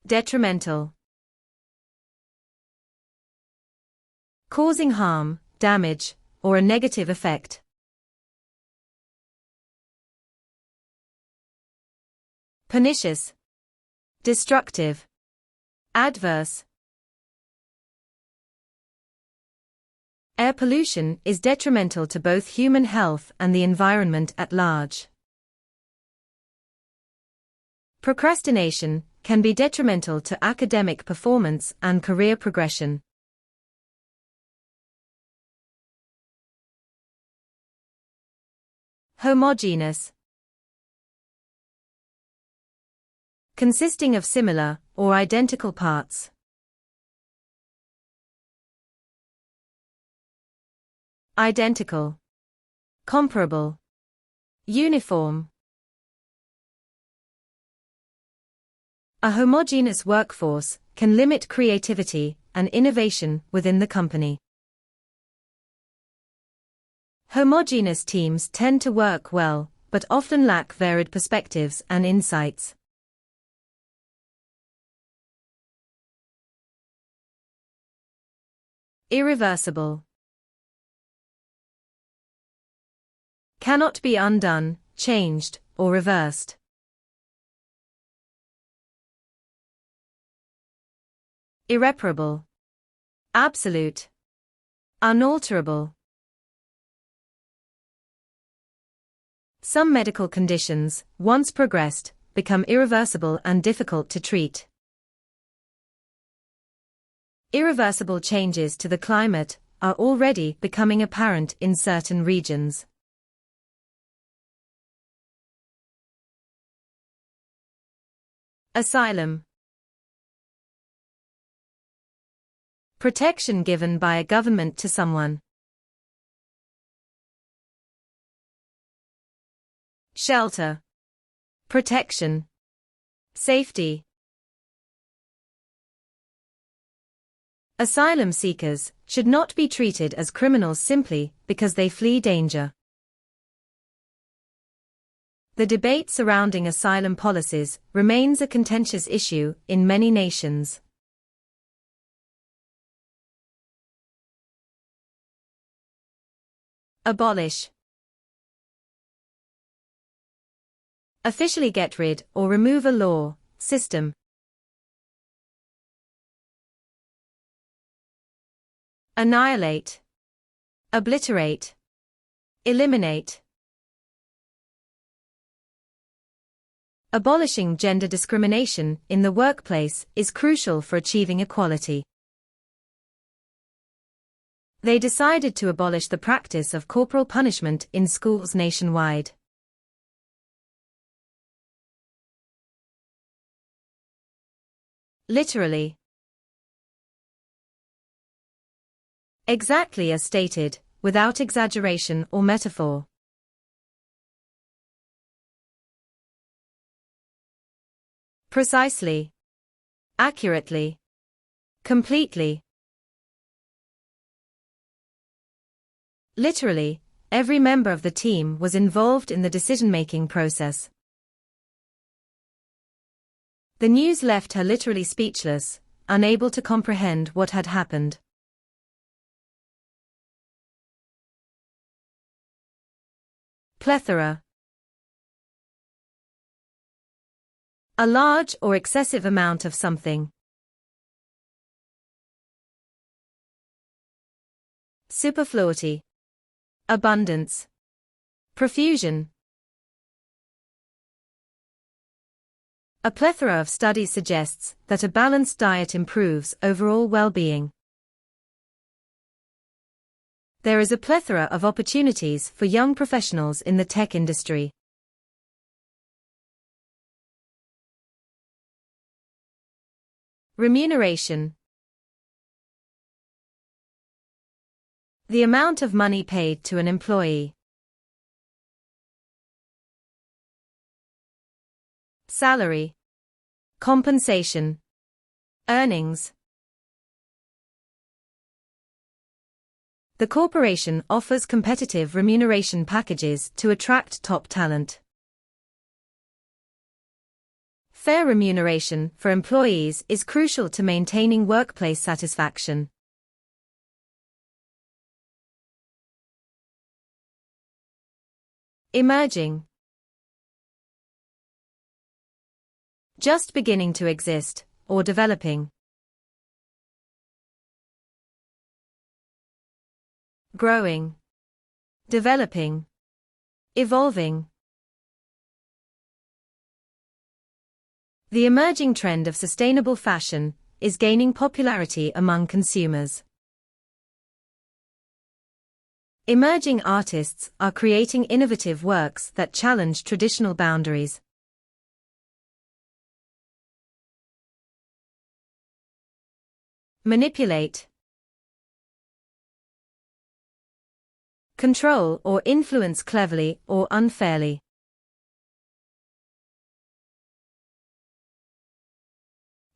Detrimental. Causing harm, damage, or a negative effect. Pernicious, destructive, adverse. Air pollution is detrimental to both human health and the environment at large. Procrastination can be detrimental to academic performance and career progression. Homogeneous. Consisting of similar or identical parts. Identical, comparable, uniform. A homogeneous workforce can limit creativity and innovation within the company. Homogeneous teams tend to work well, but often lack varied perspectives and insights. Irreversible. Cannot be undone, changed, or reversed. Irreparable. Absolute. Unalterable. Some medical conditions, once progressed, become irreversible and difficult to treat. Irreversible changes to the climate are already becoming apparent in certain regions. Asylum. Protection given by a government to someone. Shelter. Protection. Safety. Asylum seekers should not be treated as criminals simply because they flee danger. The debate surrounding asylum policies remains a contentious issue in many nations. Abolish. Officially get rid or remove a law, system. Annihilate. Obliterate. Eliminate. Abolishing gender discrimination in the workplace is crucial for achieving equality. They decided to abolish the practice of corporal punishment in schools nationwide. Literally. Exactly as stated, without exaggeration or metaphor. Precisely. Accurately. Completely. Literally, every member of the team was involved in the decision-making process. The news left her literally speechless, unable to comprehend what had happened. Plethora. A large or excessive amount of something. Superfluity. Abundance. Profusion. A plethora of studies suggests that a balanced diet improves overall well-being. There is a plethora of opportunities for young professionals in the tech industry. Remuneration. The amount of money paid to an employee. Salary. Compensation. Earnings. The corporation offers competitive remuneration packages to attract top talent. Fair remuneration for employees is crucial to maintaining workplace satisfaction. Emerging. Just beginning to exist, or developing. Growing. Developing. Evolving. The emerging trend of sustainable fashion is gaining popularity among consumers. Emerging artists are creating innovative works that challenge traditional boundaries. Manipulate. Control or influence cleverly or unfairly.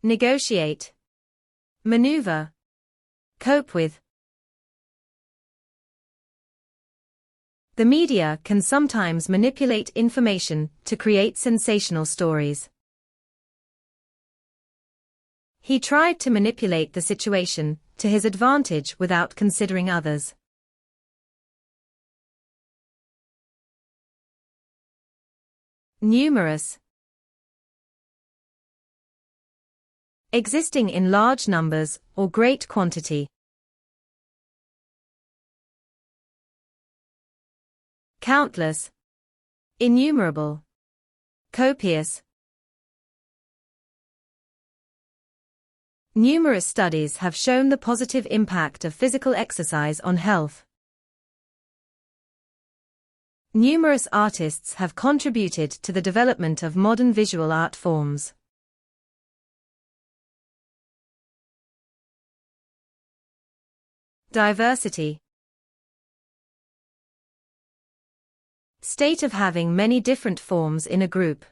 Negotiate. Maneuver. Cope with. The media can sometimes manipulate information to create sensational stories. He tried to manipulate the situation to his advantage without considering others. Numerous. Existing in large numbers or great quantity. Countless. Innumerable. Copious. Numerous studies have shown the positive impact of physical exercise on health. Numerous artists have contributed to the development of modern visual art forms. Diversity. State of having many different forms in a group.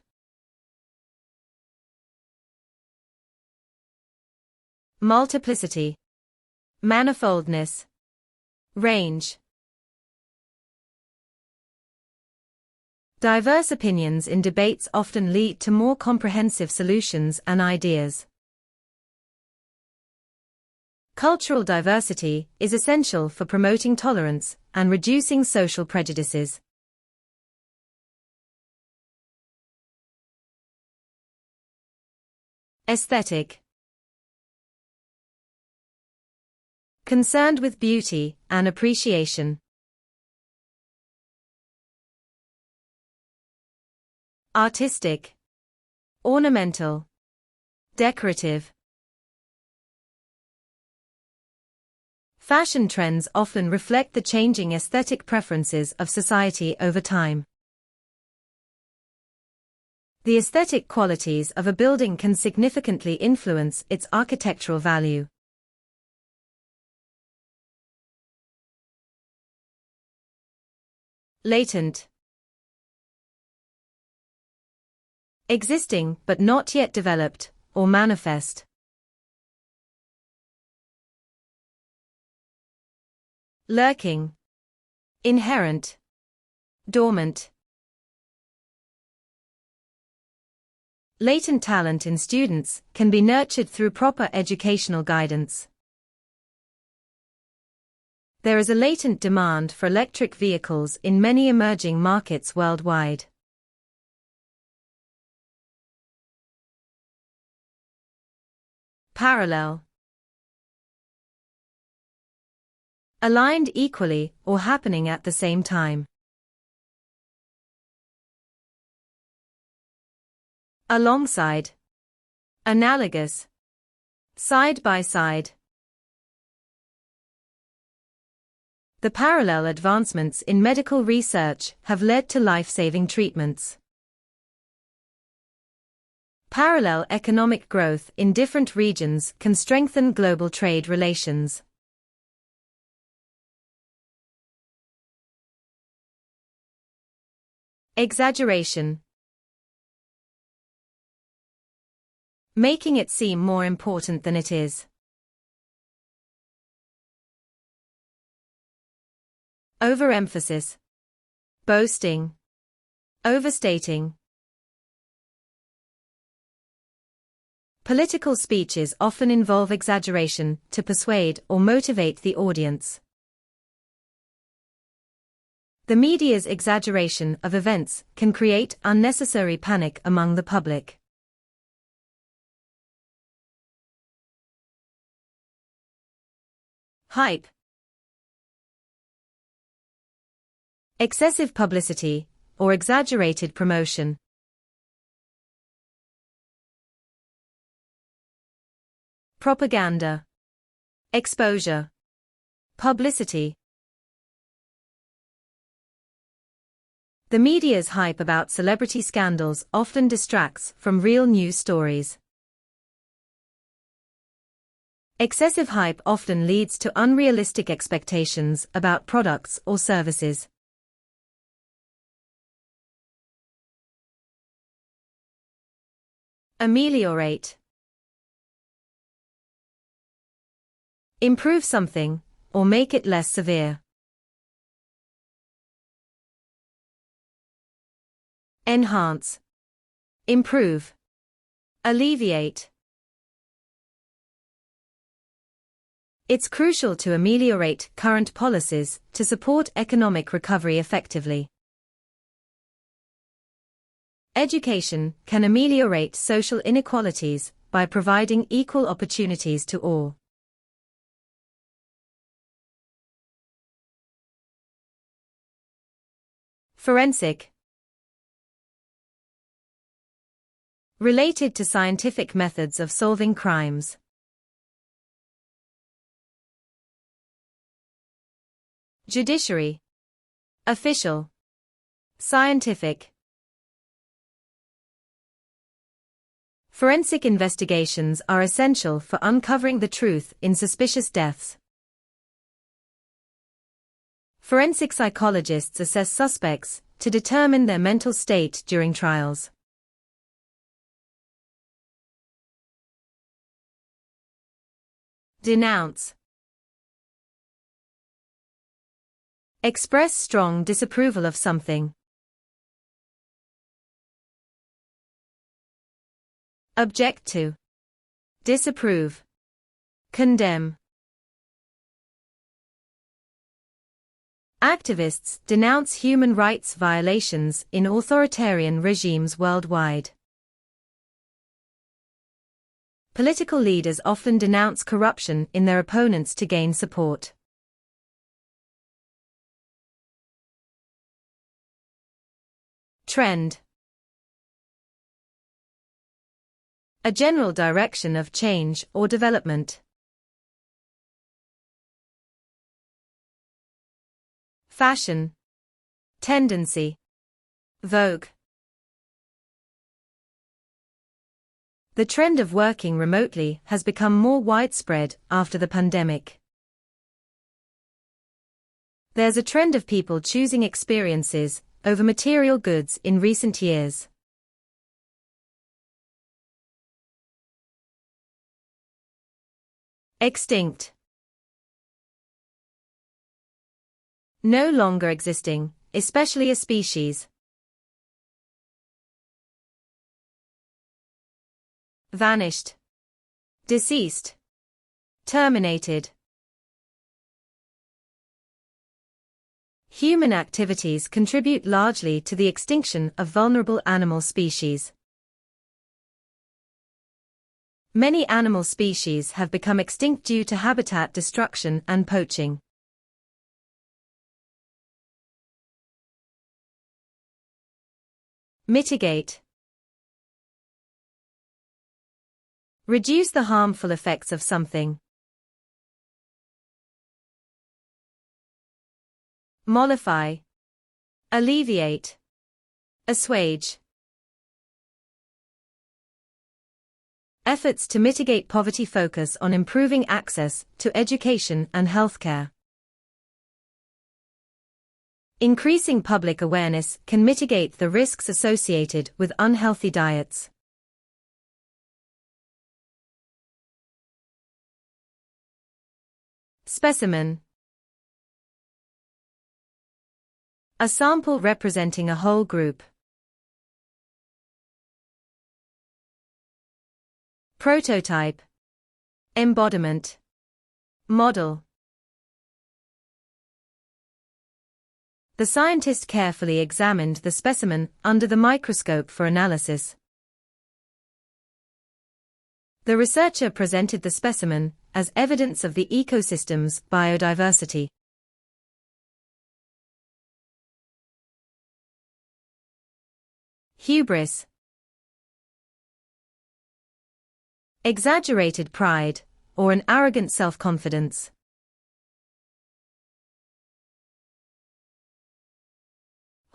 Multiplicity. Manifoldness. Range. Diverse opinions in debates often lead to more comprehensive solutions and ideas. Cultural diversity is essential for promoting tolerance and reducing social prejudices. Aesthetic. Concerned with beauty and appreciation. Artistic. Ornamental. Decorative. Fashion trends often reflect the changing aesthetic preferences of society over time. The aesthetic qualities of a building can significantly influence its architectural value. Latent. Existing but not yet developed, or manifest. Lurking. Inherent. Dormant. Latent talent in students can be nurtured through proper educational guidance. There is a latent demand for electric vehicles in many emerging markets worldwide. Parallel. Aligned equally or happening at the same time. Alongside. Analogous. Side by side. The parallel advancements in medical research have led to life-saving treatments. Parallel economic growth in different regions can strengthen global trade relations. Exaggeration. Making it seem more important than it is. Overemphasis. Boasting. Overstating. Political speeches often involve exaggeration to persuade or motivate the audience. The media's exaggeration of events can create unnecessary panic among the public. Hype. Excessive publicity or exaggerated promotion. Propaganda. Exposure. Publicity. The media's hype about celebrity scandals often distracts from real news stories. Excessive hype often leads to unrealistic expectations about products or services. Ameliorate. Improve something, or make it less severe. Enhance. Improve. Alleviate. It's crucial to ameliorate current policies to support economic recovery effectively. Education can ameliorate social inequalities by providing equal opportunities to all. Forensic. Related to scientific methods of solving crimes. Judiciary. Official. Scientific. Forensic investigations are essential for uncovering the truth in suspicious deaths. Forensic psychologists assess suspects to determine their mental state during trials. Denounce. Express strong disapproval of something. Object to. Disapprove. Condemn. Activists denounce human rights violations in authoritarian regimes worldwide. Political leaders often denounce corruption in their opponents to gain support. Trend. A general direction of change or development. Fashion. Tendency. Vogue. The trend of working remotely has become more widespread after the pandemic. There's a trend of people choosing experiences over material goods in recent years. Extinct. No longer existing, especially a species. Vanished. Deceased. Terminated. Human activities contribute largely to the extinction of vulnerable animal species. Many animal species have become extinct due to habitat destruction and poaching. Mitigate. Reduce the harmful effects of something. Mollify. Alleviate. Assuage. Efforts to mitigate poverty focus on improving access to education and healthcare. Increasing public awareness can mitigate the risks associated with unhealthy diets. Specimen. A sample representing a whole group. Prototype. Embodiment. Model. The scientist carefully examined the specimen under the microscope for analysis. The researcher presented the specimen as evidence of the ecosystem's biodiversity. Hubris. Exaggerated pride, or an arrogant self-confidence.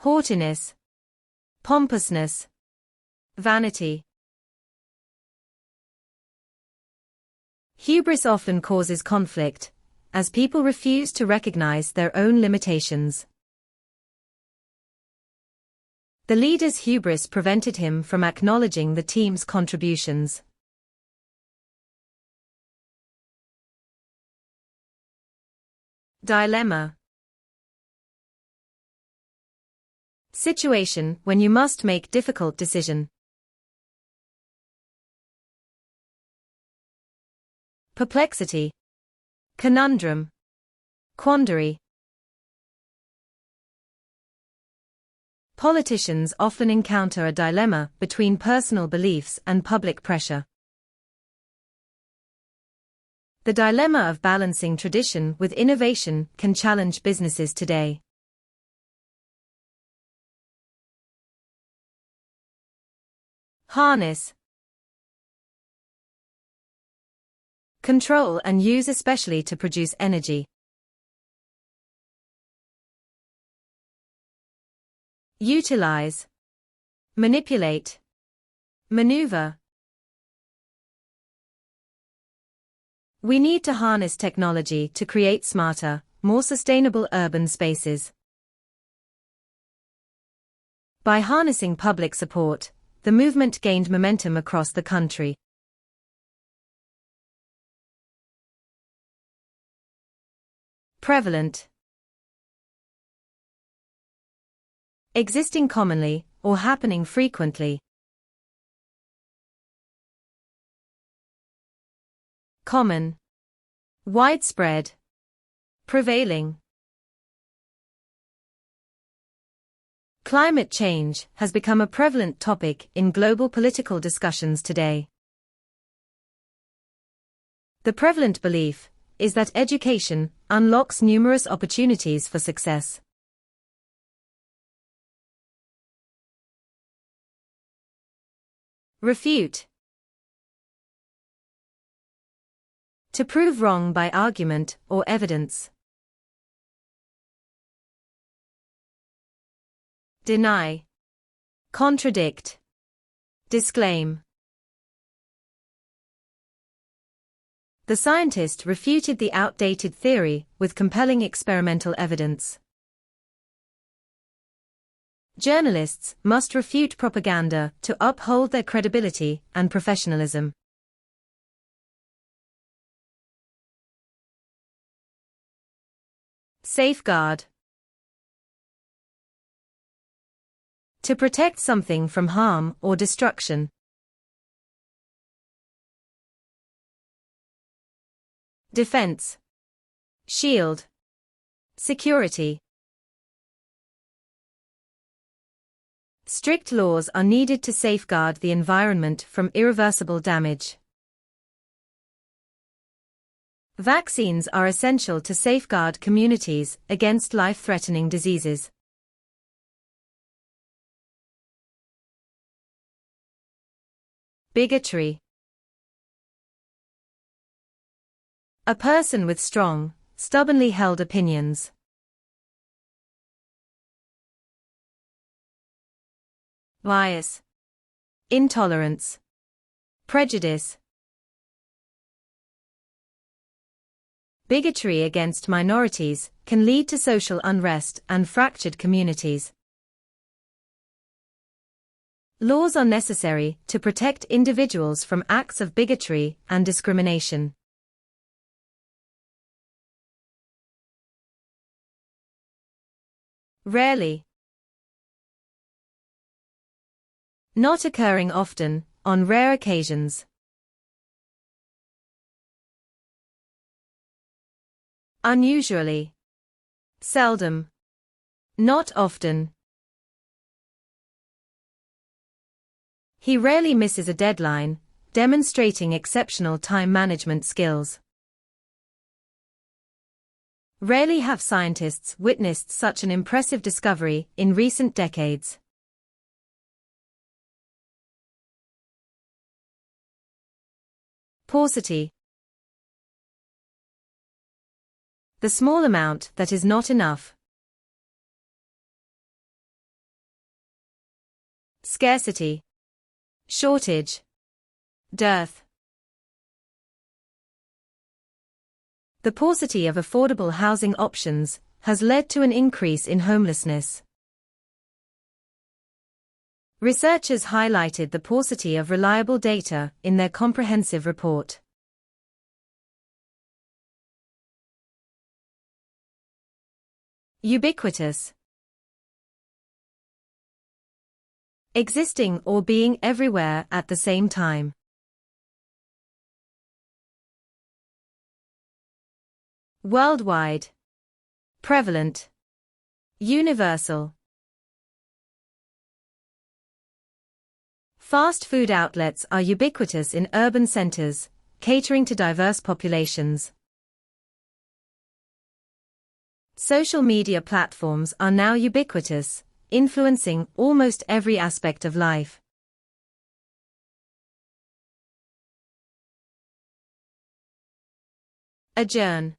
Haughtiness. Pompousness. Vanity. Hubris often causes conflict, as people refuse to recognize their own limitations. The leader's hubris prevented him from acknowledging the team's contributions. Dilemma. Situation when you must make difficult decision. Perplexity. Conundrum. Quandary. Politicians often encounter a dilemma between personal beliefs and public pressure. The dilemma of balancing tradition with innovation can challenge businesses today. Harness. Control and use, especially to produce energy. Utilize. Manipulate. Maneuver. We need to harness technology to create smarter, more sustainable urban spaces. By harnessing public support, the movement gained momentum across the country. Prevalent. Existing commonly, or happening frequently. Common. Widespread. Prevailing. Climate change has become a prevalent topic in global political discussions today. The prevalent belief is that education unlocks numerous opportunities for success. Refute. To prove wrong by argument or evidence. Deny. Contradict. Disclaim. The scientist refuted the outdated theory with compelling experimental evidence. Journalists must refute propaganda to uphold their credibility and professionalism. Safeguard. To protect something from harm or destruction. Defense. Shield. Security. Strict laws are needed to safeguard the environment from irreversible damage. Vaccines are essential to safeguard communities against life-threatening diseases. Bigotry. A person with strong, stubbornly held opinions. Bias. Intolerance. Prejudice. Bigotry against minorities can lead to social unrest and fractured communities. Laws are necessary to protect individuals from acts of bigotry and discrimination. Rarely. Not occurring often, on rare occasions. Unusually. Seldom. Not often. He rarely misses a deadline, demonstrating exceptional time management skills. Rarely have scientists witnessed such an impressive discovery in recent decades. Paucity. The small amount that is not enough. Scarcity. Shortage. Dearth. The paucity of affordable housing options has led to an increase in homelessness. Researchers highlighted the paucity of reliable data in their comprehensive report. Ubiquitous. Existing or being everywhere at the same time. Worldwide. Prevalent. Universal. Fast food outlets are ubiquitous in urban centers, catering to diverse populations. Social media platforms are now ubiquitous, influencing almost every aspect of life. Adjourn.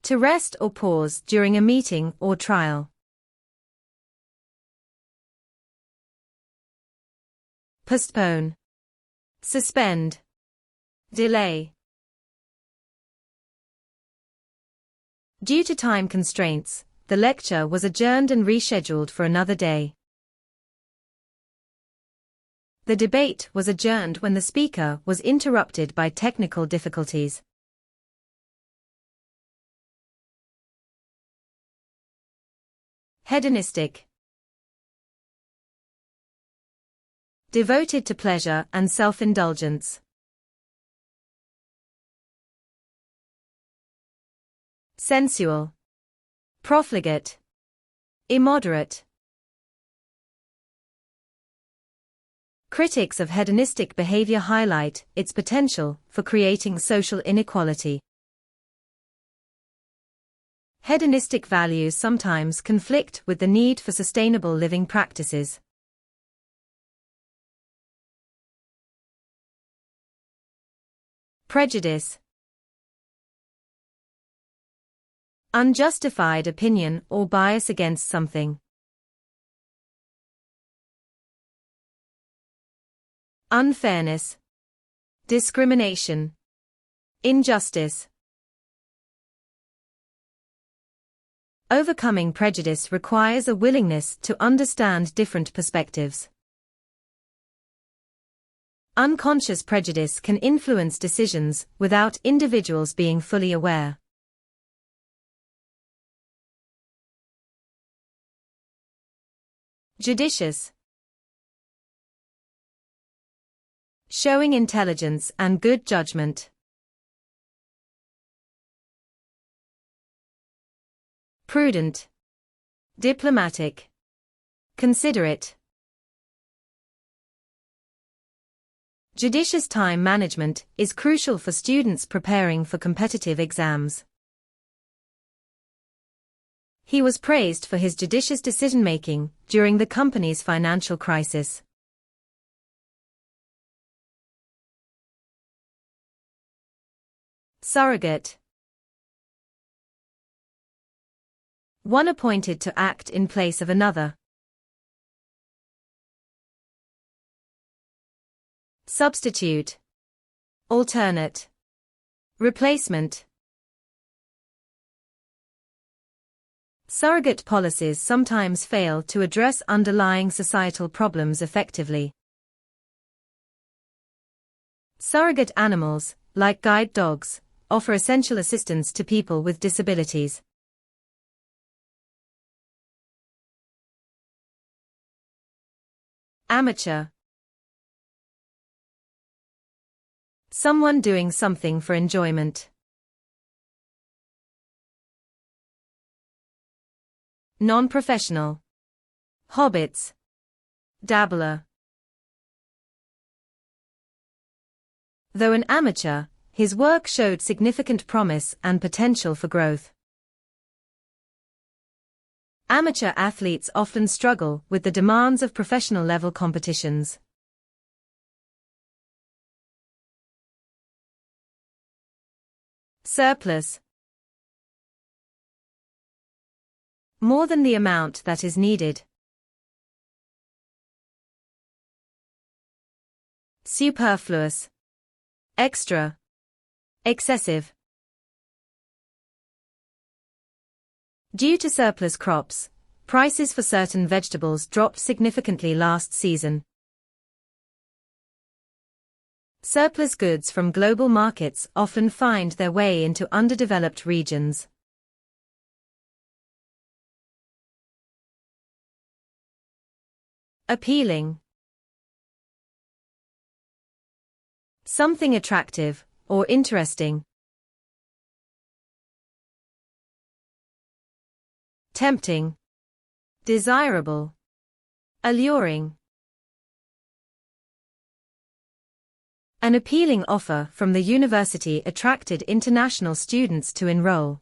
To rest or pause during a meeting or trial. Postpone. Suspend. Delay. Due to time constraints, the lecture was adjourned and rescheduled for another day. The debate was adjourned when the speaker was interrupted by technical difficulties. Hedonistic. Devoted to pleasure and self-indulgence. Sensual. Profligate. Immoderate. Critics of hedonistic behavior highlight its potential for creating social inequality. Hedonistic values sometimes conflict with the need for sustainable living practices. Prejudice. Unjustified opinion or bias against something. Unfairness. Discrimination. Injustice. Overcoming prejudice requires a willingness to understand different perspectives. Unconscious prejudice can influence decisions without individuals being fully aware. Judicious. Showing intelligence and good judgment. Prudent. Diplomatic. Considerate. Judicious time management is crucial for students preparing for competitive exams. He was praised for his judicious decision-making during the company's financial crisis. Surrogate. One appointed to act in place of another. Substitute. Alternate. Replacement. Surrogate policies sometimes fail to address underlying societal problems effectively. Surrogate animals, like guide dogs, offer essential assistance to people with disabilities. Amateur. Someone doing something for enjoyment. Non-professional. Hobbits. Dabbler. Though an amateur, his work showed significant promise and potential for growth. Amateur athletes often struggle with the demands of professional-level competitions. Surplus. More than the amount that is needed. Superfluous. Extra. Excessive. Due to surplus crops, prices for certain vegetables dropped significantly last season. Surplus goods from global markets often find their way into underdeveloped regions. Appealing. Something attractive or interesting. Tempting. Desirable. Alluring. An appealing offer from the university attracted international students to enroll.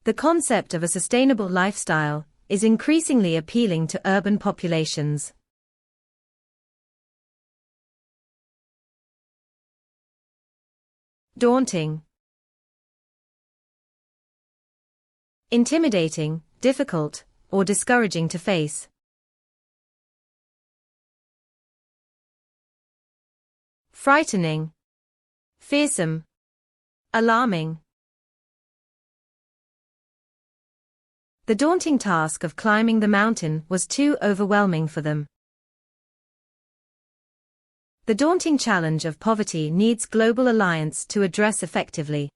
The concept of a sustainable lifestyle is increasingly appealing to urban populations. Daunting. Intimidating, difficult, or discouraging to face. Frightening. Fearsome. Alarming. The daunting task of climbing the mountain was too overwhelming for them. The daunting challenge of poverty needs global alliance to address effectively.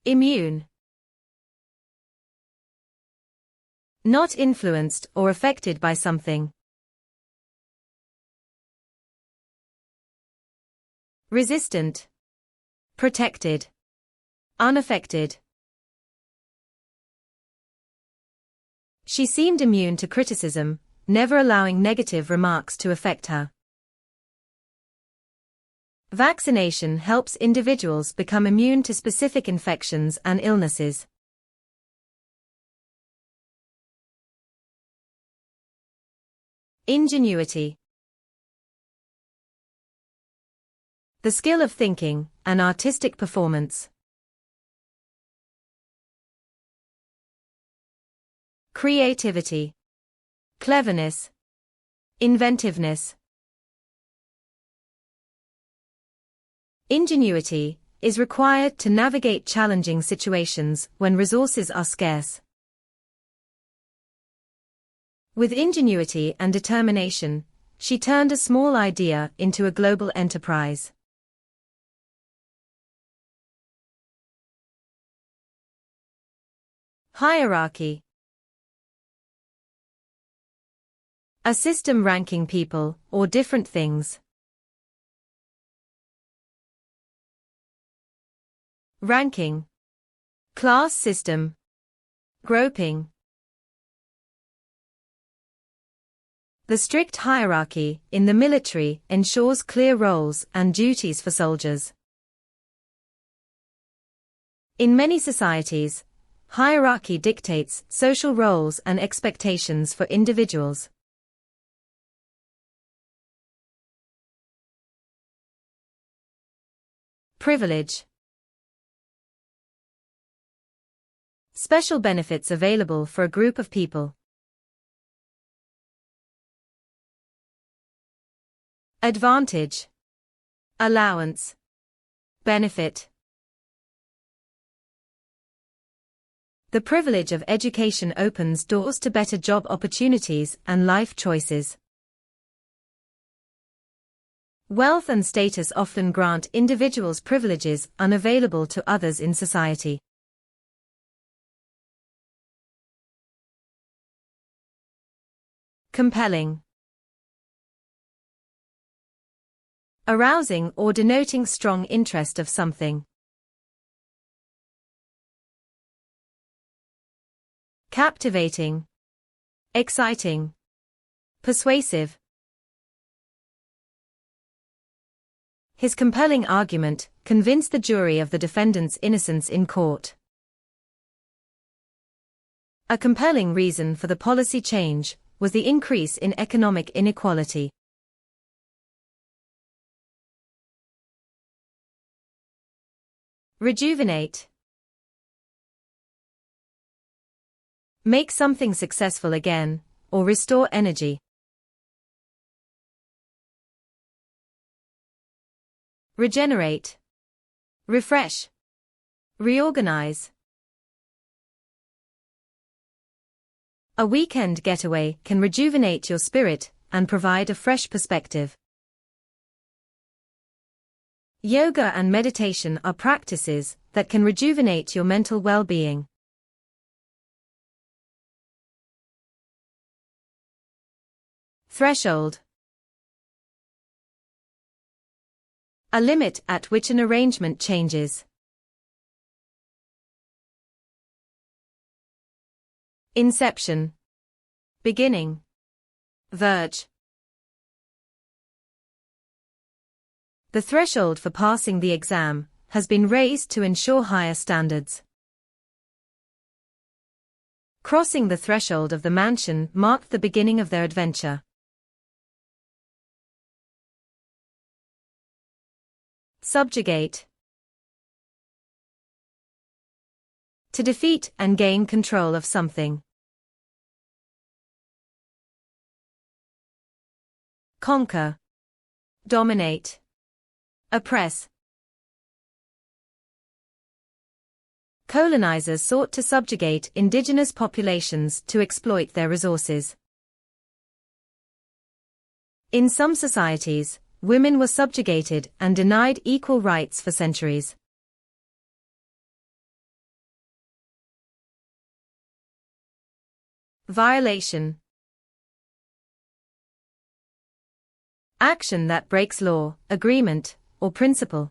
Immune. Not influenced or affected by something. Resistant. Protected. Unaffected. She seemed immune to criticism, never allowing negative remarks to affect her. Vaccination helps individuals become immune to specific infections and illnesses. Ingenuity. The skill of thinking, an artistic performance. Creativity. Cleverness. Inventiveness. Ingenuity is required to navigate challenging situations when resources are scarce. With ingenuity and determination, she turned a small idea into a global enterprise. Hierarchy. A system ranking people or different things. Ranking. Class system. Grouping. The strict hierarchy in the military ensures clear roles and duties for soldiers. In many societies, hierarchy dictates social roles and expectations for individuals. Privilege. Special benefits available for a group of people. Advantage. Allowance. Benefit. The privilege of education opens doors to better job opportunities and life choices. Wealth and status often grant individuals privileges unavailable to others in society. Compelling. Arousing or denoting strong interest of something. Captivating. Exciting. Persuasive. His compelling argument convinced the jury of the defendant's innocence in court. A compelling reason for the policy change was the increase in economic inequality. Rejuvenate. Make something successful again, or restore energy. Regenerate. Refresh. Reorganize. A weekend getaway can rejuvenate your spirit and provide a fresh perspective. Yoga and meditation are practices that can rejuvenate your mental well-being. Threshold. A limit at which an arrangement changes. Inception. Beginning. Verge. The threshold for passing the exam has been raised to ensure higher standards. Crossing the threshold of the mansion marked the beginning of their adventure. Subjugate. To defeat and gain control of something. Conquer. Dominate. Oppress. Colonizers sought to subjugate indigenous populations to exploit their resources. In some societies, women were subjugated and denied equal rights for centuries. Violation. Action that breaks law, agreement, or principle.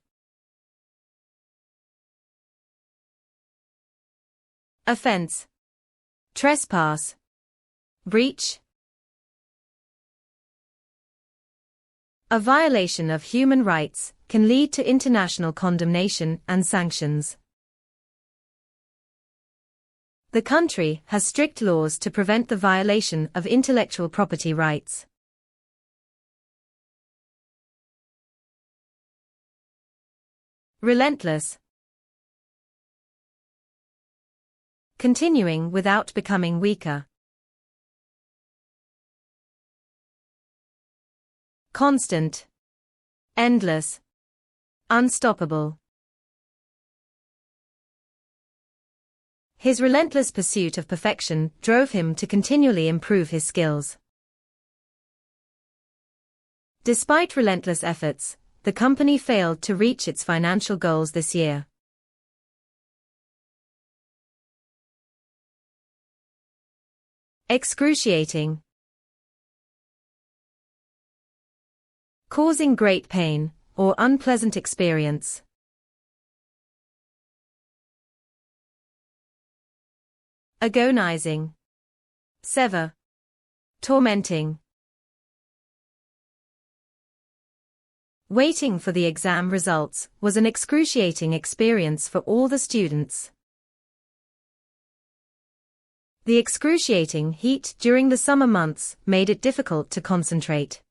Offense. Trespass. Breach. A violation of human rights can lead to international condemnation and sanctions. The country has strict laws to prevent the violation of intellectual property rights. Relentless. Continuing without becoming weaker. Constant. Endless. Unstoppable. His relentless pursuit of perfection drove him to continually improve his skills. Despite relentless efforts, the company failed to reach its financial goals this year. Excruciating. Causing great pain or unpleasant experience. Agonizing. Sever. Tormenting. Waiting for the exam results was an excruciating experience for all the students. The excruciating heat during the summer months made it difficult to concentrate.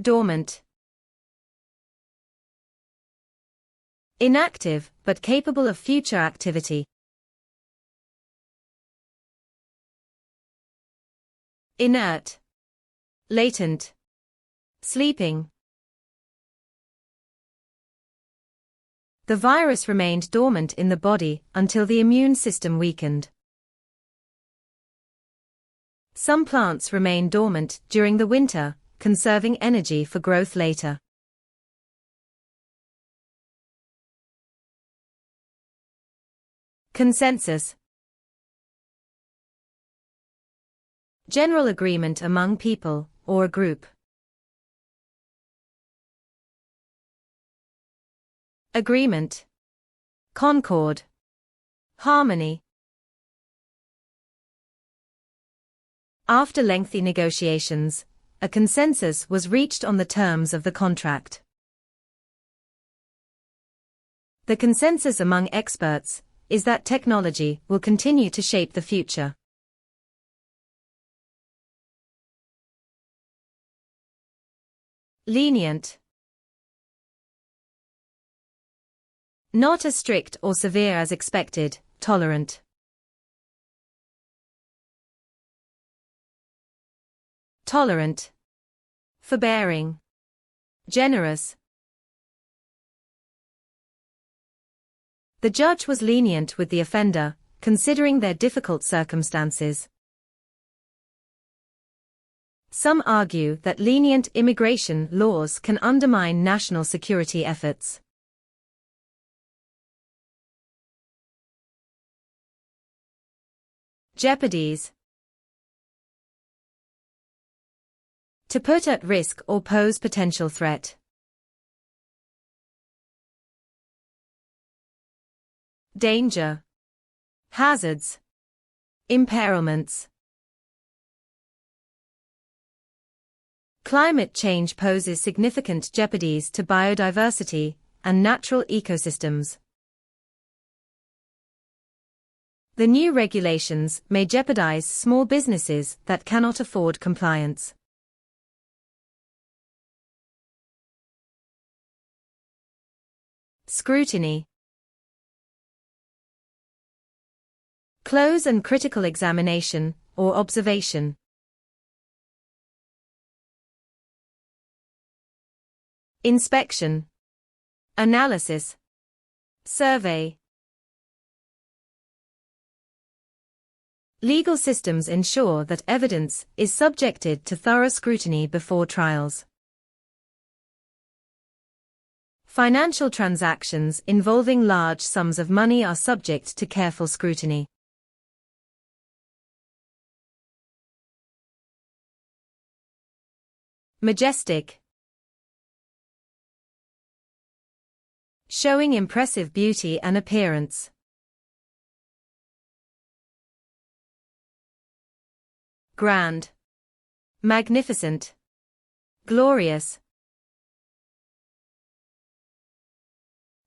Dormant. Inactive, but capable of future activity. Inert. Latent. Sleeping. The virus remained dormant in the body until the immune system weakened. Some plants remain dormant during the winter, conserving energy for growth later. Consensus. General agreement among people, or a group. Agreement. Concord. Harmony. After lengthy negotiations, a consensus was reached on the terms of the contract. The consensus among experts is that technology will continue to shape the future. Lenient. Not as strict or severe as expected, tolerant. Tolerant. Forbearing. Generous. The judge was lenient with the offender, considering their difficult circumstances. Some argue that lenient immigration laws can undermine national security efforts. Jeopardies. To put at risk or pose potential threat. Danger. Hazards. Imperilments. Climate change poses significant jeopardies to biodiversity and natural ecosystems. The new regulations may jeopardize small businesses that cannot afford compliance. Scrutiny. Close and critical examination, or observation. Inspection. Analysis. Survey. Legal systems ensure that evidence is subjected to thorough scrutiny before trials. Financial transactions involving large sums of money are subject to careful scrutiny. Majestic. Showing impressive beauty and appearance. Grand. Magnificent. Glorious.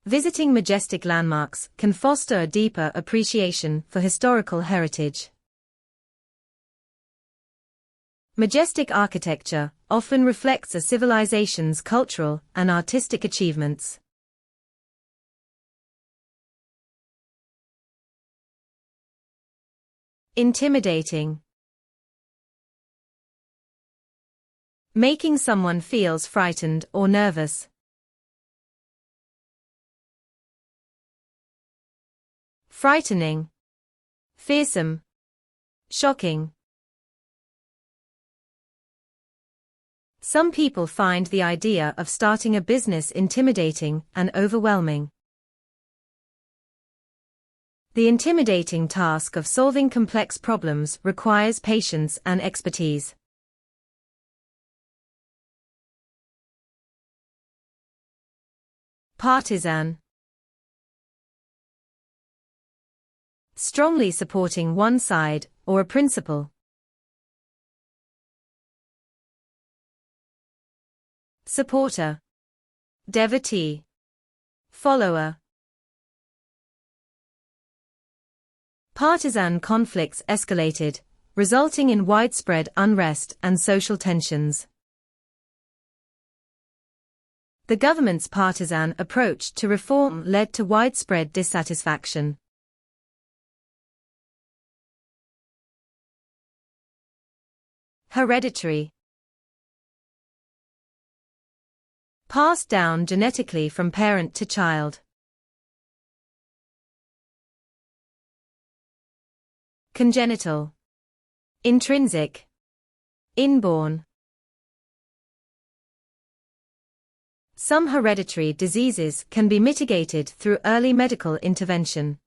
Visiting majestic landmarks can foster a deeper appreciation for historical heritage. Majestic architecture often reflects a civilization's cultural and artistic achievements. Intimidating. Making someone feels frightened or nervous. Frightening. Fearsome. Shocking. Some people find the idea of starting a business intimidating and overwhelming. The intimidating task of solving complex problems requires patience and expertise. Partisan. Strongly supporting one side or a principle. Supporter. Devotee. Follower. Partisan conflicts escalated, resulting in widespread unrest and social tensions. The government's partisan approach to reform led to widespread dissatisfaction. Hereditary. Passed down genetically from parent to child. Congenital. Intrinsic. Inborn. Some hereditary diseases can be mitigated through early medical intervention.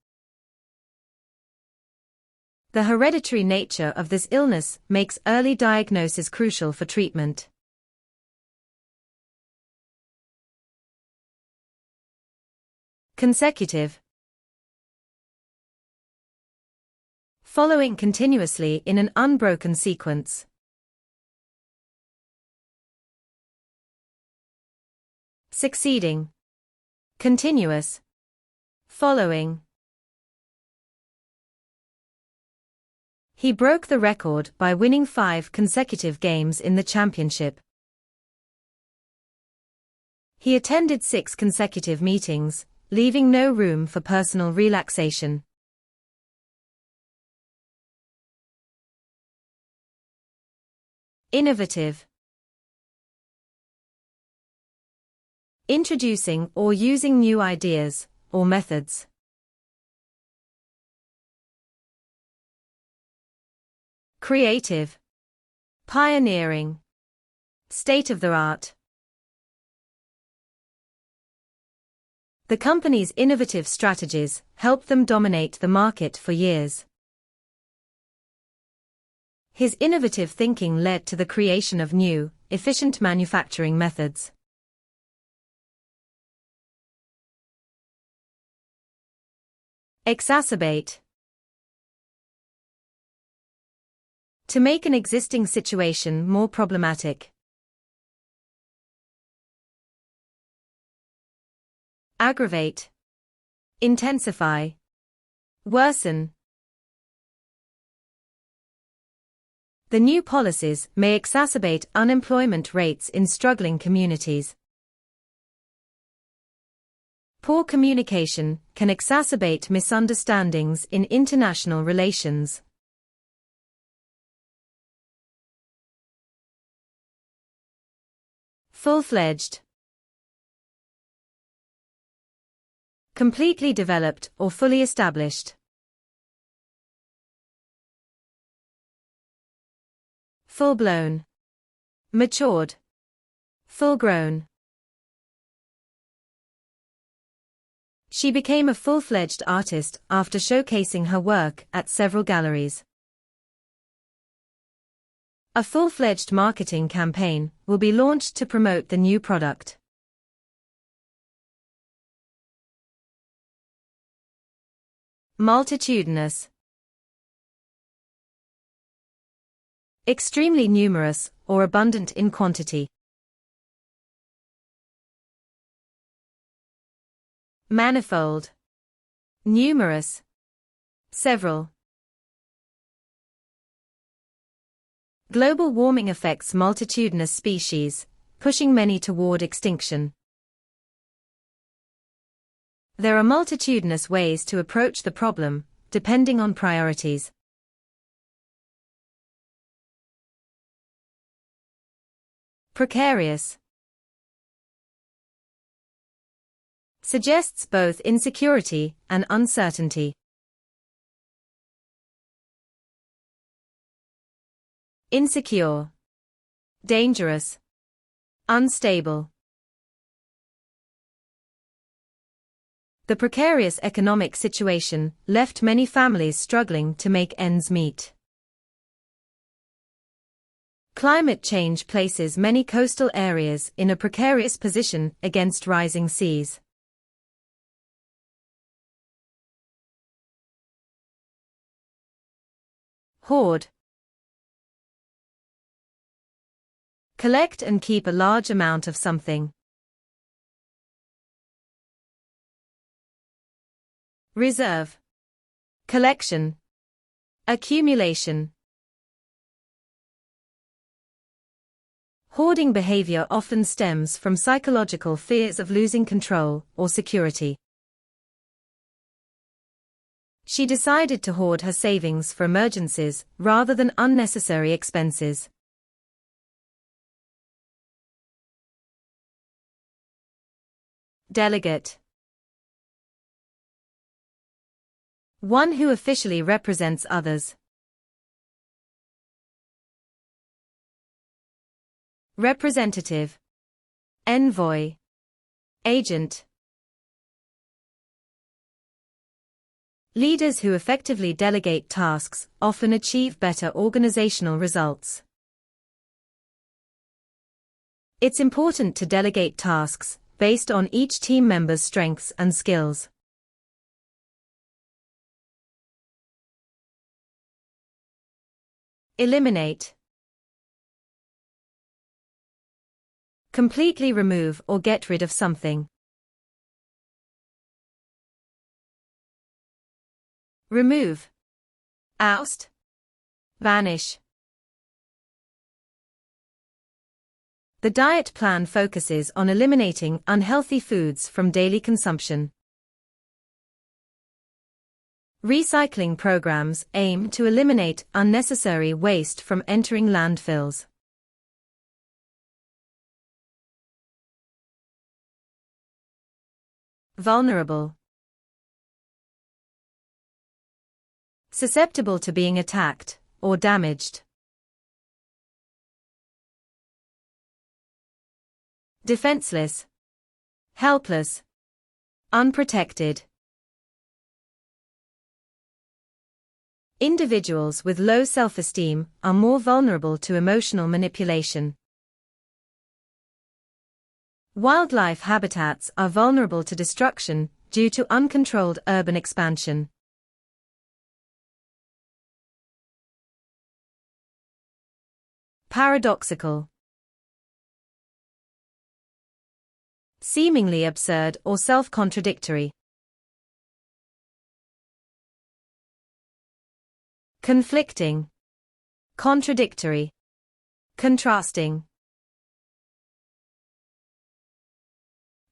The hereditary nature of this illness makes early diagnosis crucial for treatment. Consecutive. Following continuously in an unbroken sequence. Succeeding. Continuous. Following. He broke the record by winning 5 consecutive games in the championship. He attended 6 consecutive meetings, leaving no room for personal relaxation. Innovative. Introducing or using new ideas or methods. Creative. Pioneering. State-of-the-art. The company's innovative strategies helped them dominate the market for years. His innovative thinking led to the creation of new, efficient manufacturing methods. Exacerbate. To make an existing situation more problematic. Aggravate. Intensify. Worsen. The new policies may exacerbate unemployment rates in struggling communities. Poor communication can exacerbate misunderstandings in international relations. Full-fledged. Completely developed or fully established. Full-blown. Matured. Full-grown. She became a full-fledged artist after showcasing her work at several galleries. A full-fledged marketing campaign will be launched to promote the new product. Multitudinous. Extremely numerous or abundant in quantity. Manifold. Numerous. Several. Global warming affects multitudinous species, pushing many toward extinction. There are multitudinous ways to approach the problem, depending on priorities. Precarious. Suggests both insecurity and uncertainty. Insecure. Dangerous. Unstable. The precarious economic situation left many families struggling to make ends meet. Climate change places many coastal areas in a precarious position against rising seas. Hoard. Collect and keep a large amount of something. Reserve. Collection. Accumulation. Hoarding behavior often stems from psychological fears of losing control or security. She decided to hoard her savings for emergencies rather than unnecessary expenses. Delegate. One who officially represents others. Representative. Envoy. Agent. Leaders who effectively delegate tasks often achieve better organizational results. It's important to delegate tasks based on each team member's strengths and skills. Eliminate. Completely remove or get rid of something. Remove. Oust. Vanish. The diet plan focuses on eliminating unhealthy foods from daily consumption. Recycling programs aim to eliminate unnecessary waste from entering landfills. Vulnerable. Susceptible to being attacked or damaged. Defenseless. Helpless. Unprotected. Individuals with low self-esteem are more vulnerable to emotional manipulation. Wildlife habitats are vulnerable to destruction due to uncontrolled urban expansion. Paradoxical. Seemingly absurd or self-contradictory. Conflicting. Contradictory. Contrasting.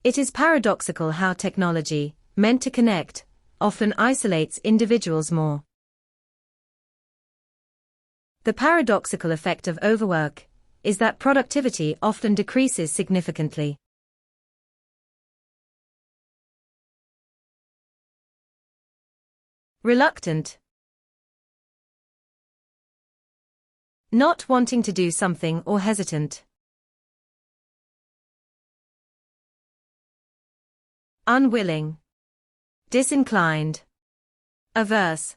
It is paradoxical how technology, meant to connect, often isolates individuals more. The paradoxical effect of overwork is that productivity often decreases significantly. Reluctant. Not wanting to do something or hesitant. Unwilling. Disinclined. Averse.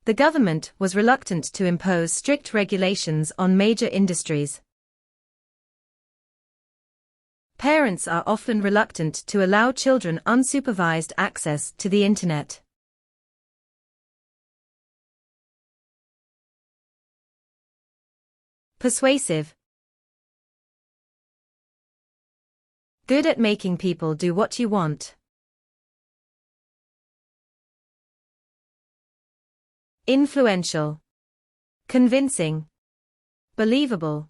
The government was reluctant to impose strict regulations on major industries. Parents are often reluctant to allow children unsupervised access to the internet. Persuasive. Good at making people do what you want. Influential. Convincing. Believable.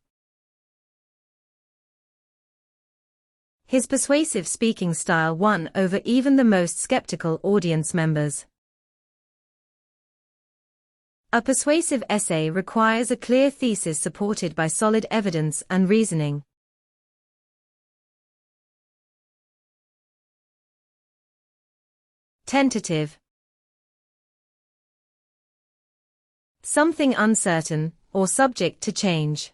His persuasive speaking style won over even the most skeptical audience members. A persuasive essay requires a clear thesis supported by solid evidence and reasoning. Tentative. Something uncertain, or subject to change.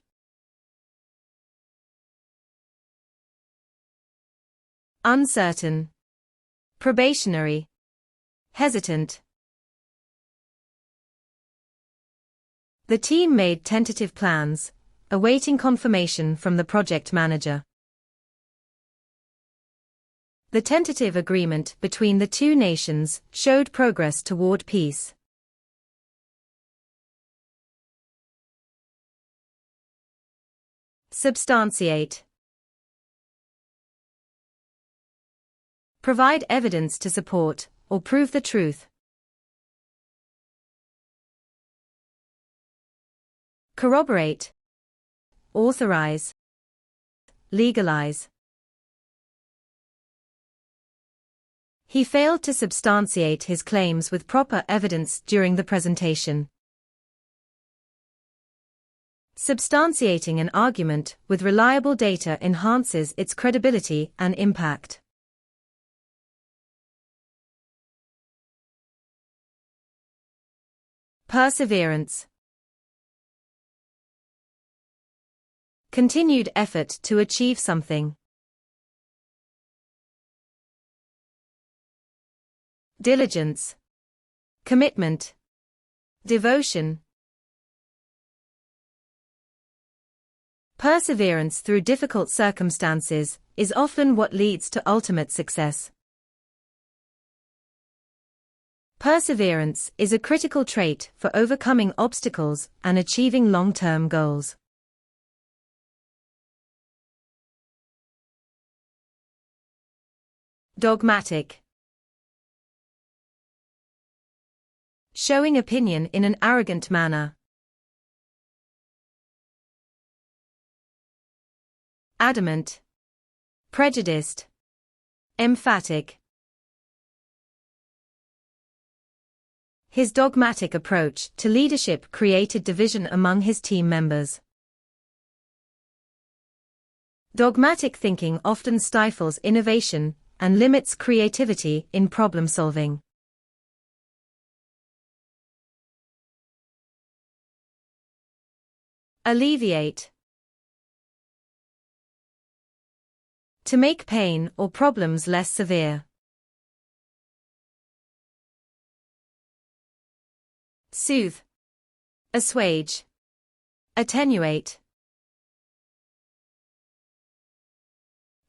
Uncertain. Probationary. Hesitant. The team made tentative plans, awaiting confirmation from the project manager. The tentative agreement between the two nations showed progress toward peace. Substantiate. Provide evidence to support or prove the truth. Corroborate. Authorize. Legalize. He failed to substantiate his claims with proper evidence during the presentation. Substantiating an argument with reliable data enhances its credibility and impact. Perseverance. Continued effort to achieve something. Diligence. Commitment. Devotion. Perseverance through difficult circumstances is often what leads to ultimate success. Perseverance is a critical trait for overcoming obstacles and achieving long-term goals. Dogmatic. Showing opinion in an arrogant manner. Adamant. Prejudiced. Emphatic. His dogmatic approach to leadership created division among his team members. Dogmatic thinking often stifles innovation and limits creativity in problem solving. Alleviate. To make pain or problems less severe. Soothe. Assuage. Attenuate.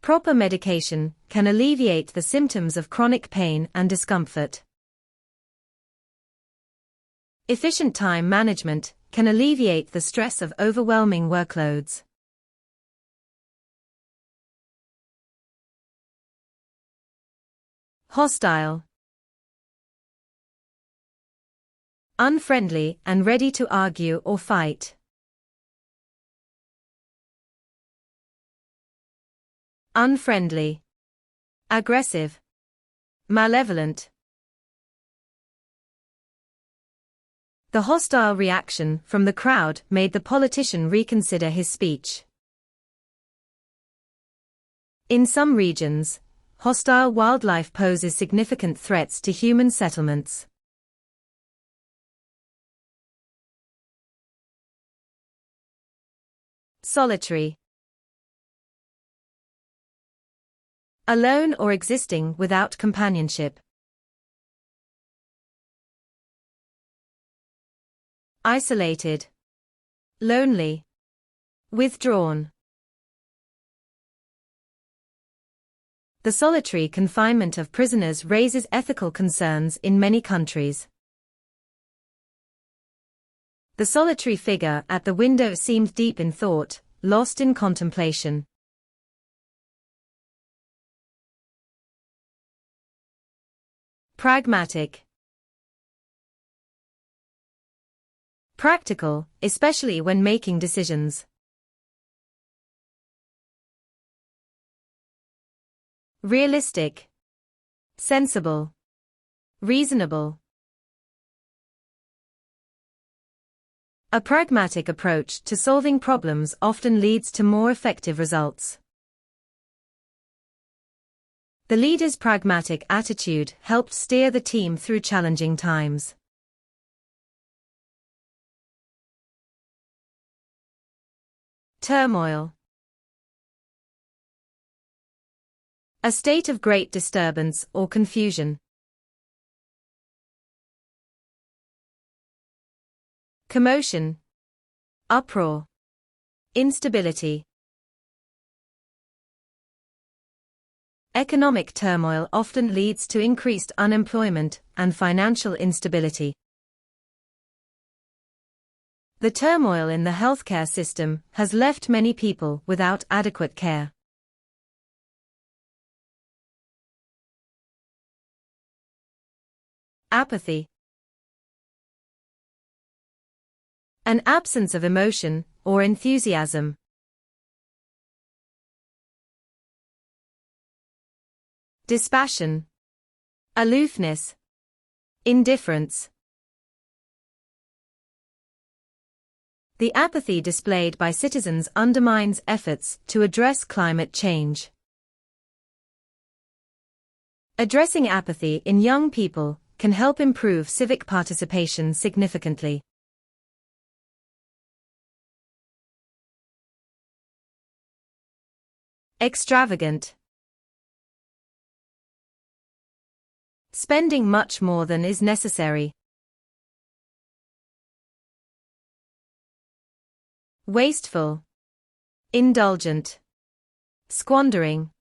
Proper medication can alleviate the symptoms of chronic pain and discomfort. Efficient time management can alleviate the stress of overwhelming workloads. Hostile. Unfriendly and ready to argue or fight. Unfriendly. Aggressive. Malevolent. The hostile reaction from the crowd made the politician reconsider his speech. In some regions, hostile wildlife poses significant threats to human settlements. Solitary. Alone or existing without companionship. Isolated. Lonely. Withdrawn. The solitary confinement of prisoners raises ethical concerns in many countries. The solitary figure at the window seemed deep in thought, lost in contemplation. Pragmatic. Practical, especially when making decisions. Realistic. Sensible. Reasonable. A pragmatic approach to solving problems often leads to more effective results. The leader's pragmatic attitude helped steer the team through challenging times. Turmoil. A state of great disturbance or confusion. Commotion. Uproar. Instability. Economic turmoil often leads to increased unemployment and financial instability. The turmoil in the healthcare system has left many people without adequate care. Apathy. An absence of emotion or enthusiasm. Dispassion. Aloofness. Indifference. The apathy displayed by citizens undermines efforts to address climate change. Addressing apathy in young people can help improve civic participation significantly. Extravagant. Spending much more than is necessary. Wasteful. Indulgent. Squandering.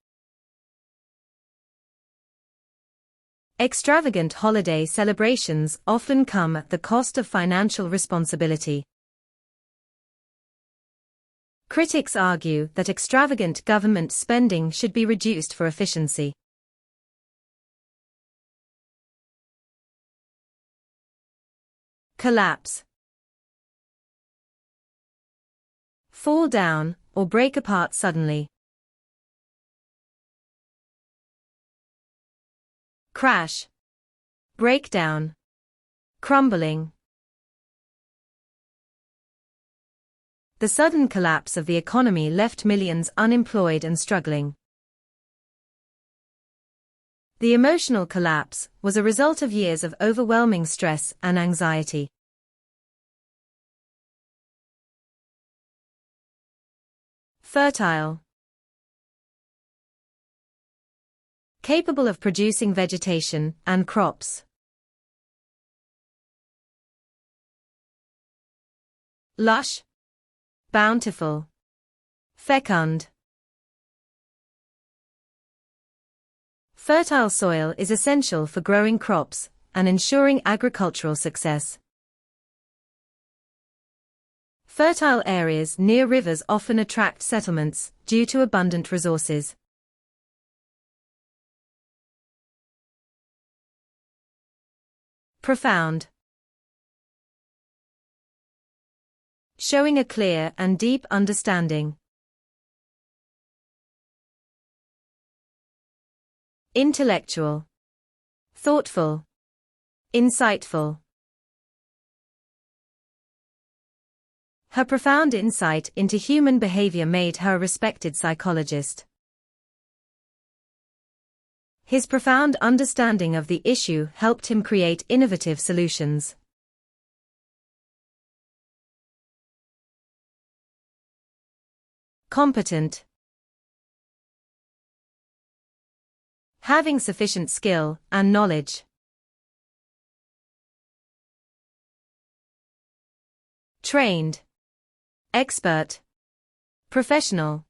Extravagant holiday celebrations often come at the cost of financial responsibility. Critics argue that extravagant government spending should be reduced for efficiency. Collapse. Fall down, or break apart suddenly. Crash. Breakdown. Crumbling. The sudden collapse of the economy left millions unemployed and struggling. The emotional collapse was a result of years of overwhelming stress and anxiety. Fertile. Capable of producing vegetation and crops. Lush. Bountiful. Fecund. Fertile soil is essential for growing crops and ensuring agricultural success. Fertile areas near rivers often attract settlements due to abundant resources. Profound. Showing a clear and deep understanding. Intellectual. Thoughtful. Insightful. Her profound insight into human behavior made her a respected psychologist. His profound understanding of the issue helped him create innovative solutions. Competent. Having sufficient skill and knowledge. Trained. Expert. Professional.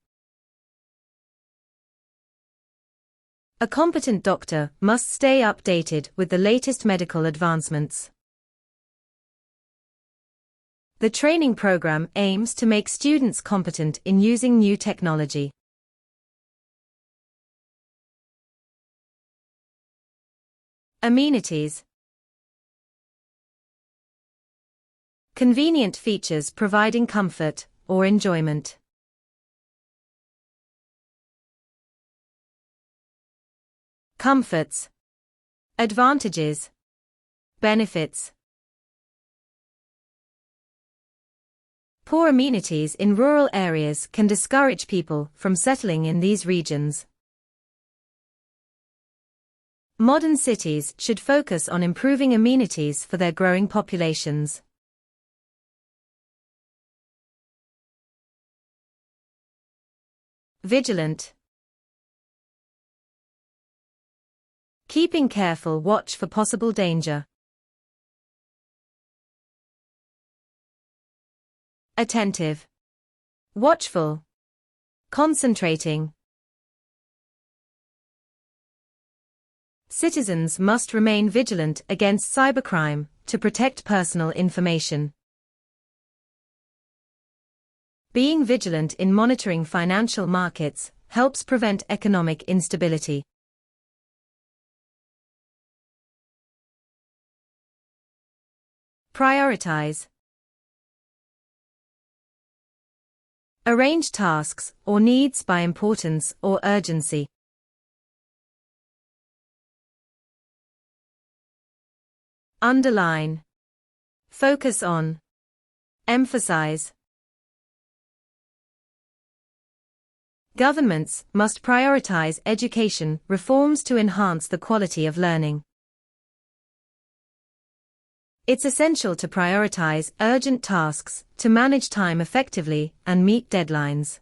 A competent doctor must stay updated with the latest medical advancements. The training program aims to make students competent in using new technology. Amenities. Convenient features providing comfort or enjoyment. Comforts. Advantages. Benefits. Poor amenities in rural areas can discourage people from settling in these regions. Modern cities should focus on improving amenities for their growing populations. Vigilant. Keeping careful watch for possible danger. Attentive. Watchful. Concentrating. Citizens must remain vigilant against cybercrime to protect personal information. Being vigilant in monitoring financial markets helps prevent economic instability. Prioritize. Arrange tasks or needs by importance or urgency. Underline. Focus on. Emphasize. Governments must prioritize education reforms to enhance the quality of learning. It's essential to prioritize urgent tasks, to manage time effectively, and meet deadlines.